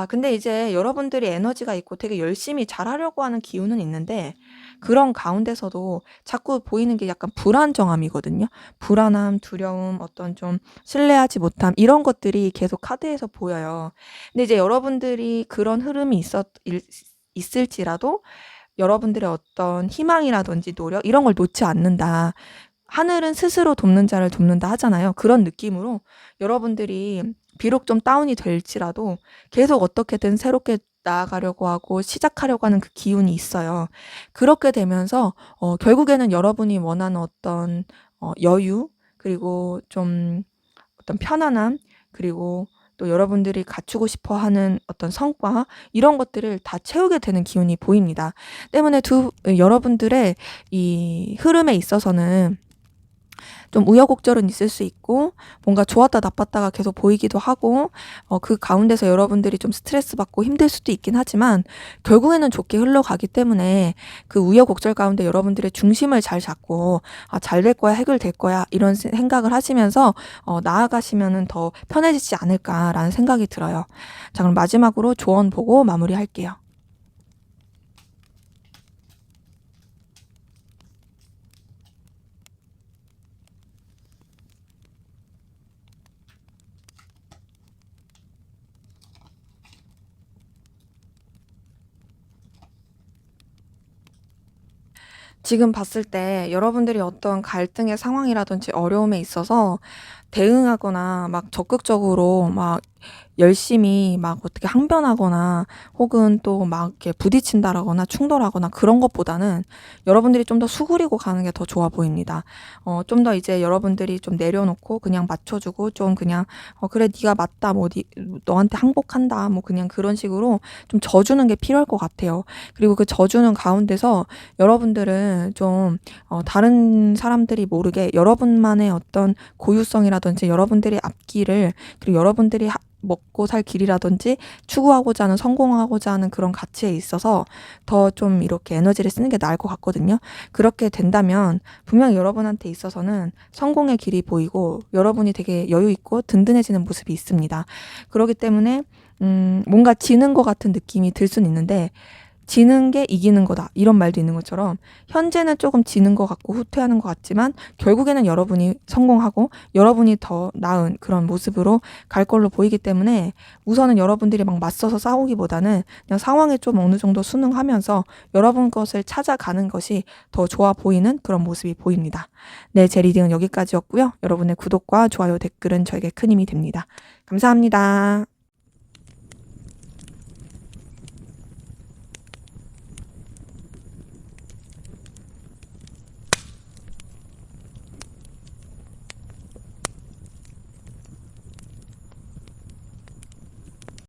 근데 이제 여러분들이 에너지가 있고 되게 열심히 잘하려고 하는 기운은 있는데, 그런 가운데서도 자꾸 보이는 게 약간 불안정함이거든요. 불안함, 두려움, 어떤 좀 신뢰하지 못함, 이런 것들이 계속 카드에서 보여요. 근데 이제 여러분들이 그런 흐름이 있을지라도 여러분들의 어떤 희망이라든지 노력, 이런 걸 놓지 않는다. 하늘은 스스로 돕는 자를 돕는다 하잖아요. 그런 느낌으로 여러분들이 비록 좀 다운이 될지라도 계속 어떻게든 새롭게 나아가려고 하고 시작하려고 하는 그 기운이 있어요. 그렇게 되면서 결국에는 여러분이 원하는 어떤 여유, 그리고 좀 어떤 편안함, 그리고 또 여러분들이 갖추고 싶어 하는 어떤 성과, 이런 것들을 다 채우게 되는 기운이 보입니다. 때문에 여러분들의 이 흐름에 있어서는 좀 우여곡절은 있을 수 있고 뭔가 좋았다 나빴다가 계속 보이기도 하고 그 가운데서 여러분들이 좀 스트레스 받고 힘들 수도 있긴 하지만 결국에는 좋게 흘러가기 때문에 그 우여곡절 가운데 여러분들의 중심을 잘 잡고 잘 될 거야, 해결될 거야, 이런 생각을 하시면서 나아가시면은 더 편해지지 않을까라는 생각이 들어요. 자, 그럼 마지막으로 조언 보고 마무리할게요. 지금 봤을 때 여러분들이 어떤 갈등의 상황이라든지 어려움에 있어서 대응하거나 막 적극적으로 막 열심히 막 어떻게 항변하거나 혹은 또 막 이렇게 부딪힌다라거나 충돌하거나 그런 것보다는 여러분들이 좀 더 수그리고 가는 게 더 좋아 보입니다. 좀 더 이제 여러분들이 좀 내려놓고 그냥 맞춰주고 좀 그냥 그래 네가 맞다, 뭐 너한테 항복한다, 뭐 그냥 그런 식으로 좀 져주는 게 필요할 것 같아요. 그리고 그 져주는 가운데서 여러분들은 좀 다른 사람들이 모르게 여러분만의 어떤 고유성이라든지 여러분들의 앞길을, 그리고 여러분들이 먹고 살 길이라든지 추구하고자 하는, 성공하고자 하는 그런 가치에 있어서 더 좀 이렇게 에너지를 쓰는 게 나을 것 같거든요. 그렇게 된다면 분명히 여러분한테 있어서는 성공의 길이 보이고 여러분이 되게 여유 있고 든든해지는 모습이 있습니다. 그렇기 때문에 뭔가 지는 것 같은 느낌이 들 수는 있는데 지는 게 이기는 거다 이런 말도 있는 것처럼 현재는 조금 지는 것 같고 후퇴하는 것 같지만 결국에는 여러분이 성공하고 여러분이 더 나은 그런 모습으로 갈 걸로 보이기 때문에 우선은 여러분들이 막 맞서서 싸우기보다는 그냥 상황에 좀 어느 정도 순응하면서 여러분 것을 찾아가는 것이 더 좋아 보이는 그런 모습이 보입니다. 네, 제 리딩은 여기까지였고요. 여러분의 구독과 좋아요, 댓글은 저에게 큰 힘이 됩니다. 감사합니다.